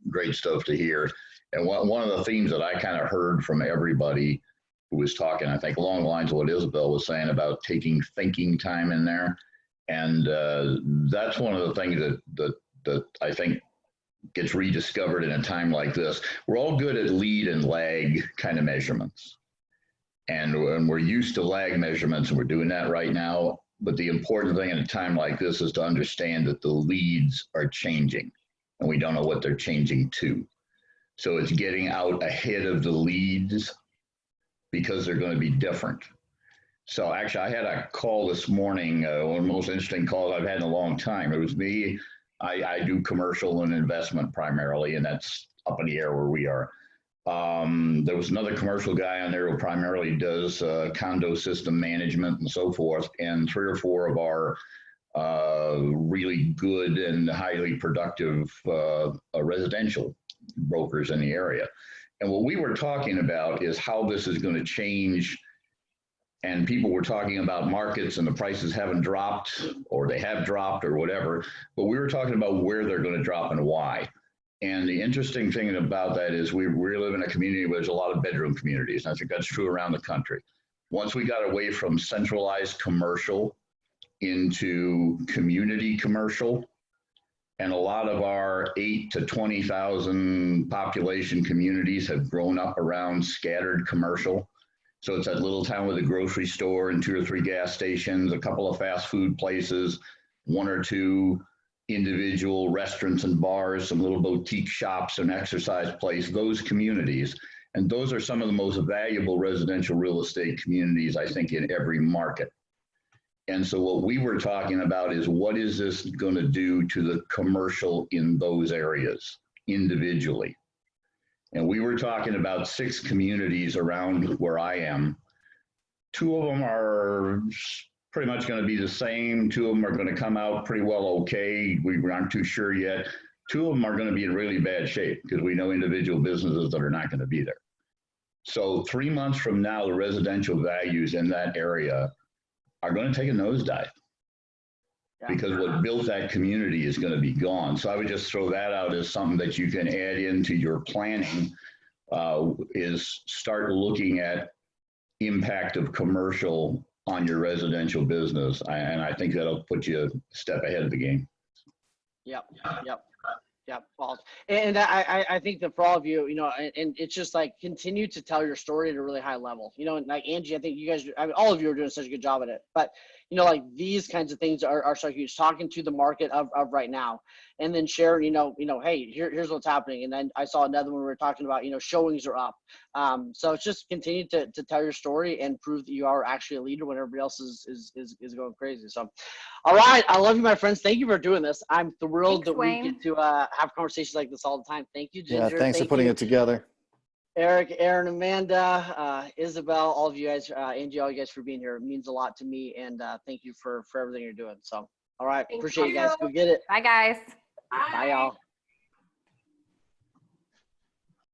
great stuff to hear. And one of the themes that I kind of heard from everybody who was talking, I think along the lines of what Isabel was saying about taking thinking time in there. And that's one of the things that I think gets rediscovered in a time like this. We're all good at lead and lag kind of measurements. And we're used to lag measurements, and we're doing that right now. But the important thing in a time like this is to understand that the leads are changing, and we don't know what they're changing to. So it's getting out ahead of the leads because they're going to be different. So actually, I had a call this morning, one of the most interesting calls I've had in a long time. It was me. I do commercial and investment primarily, and that's up in the air where we are. There was another commercial guy on there who primarily does condo system management and so forth, and 3 or 4 of our really good and highly productive residential brokers in the area. And what we were talking about is how this is going to change. And people were talking about markets and the prices haven't dropped, or they have dropped or whatever, but we were talking about where they're going to drop and why. And the interesting thing about that is we live in a community where there's a lot of bedroom communities. And I think that's true around the country. Once we got away from centralized commercial into community commercial, and a lot of our 8 to 20,000 population communities have grown up around scattered commercial. So it's that little town with a grocery store and 2 or 3 gas stations, a couple of fast food places, 1 or 2 individual restaurants and bars, some little boutique shops, an exercise place, those communities. And those are some of the most valuable residential real estate communities, I think, in every market. And so what we were talking about is what is this going to do to the commercial in those areas individually? And we were talking about 6 communities around where I am. 2 of them are pretty much going to be the same. 2 of them are going to come out pretty well okay. We aren't too sure yet. 2 of them are going to be in really bad shape because we know individual businesses that are not going to be there. So 3 months from now, the residential values in that area are going to take a nosedive because what built that community is going to be gone. So I would just throw that out as something that you can add into your planning, is start looking at impact of commercial on your residential business. And I think that'll put you a step ahead of the game. Yep. Well, and I think that for all of you, and it's just like continue to tell your story at a really high level, and like Angie, I think you guys, all of you are doing such a good job at it, but like these kinds of things are so huge, talking to the market of right now, and then sharing, hey, here's what's happening. And then I saw another one we were talking about, showings are up. So it's just continue to tell your story and prove that you are actually a leader when everybody else is going crazy. So, all right. I love you, my friends. Thank you for doing this. I'm thrilled that we get to have conversations like this all the time. Thank you, Ginger. Yeah, thanks for putting it together. Eric, Aaron, Amanda, Isabel, all of you guys, Angie, all you guys for being here. It means a lot to me, and thank you for everything you're doing. So, all right, Thank appreciate you guys. you. Go get it. Bye, guys. Bye, y'all.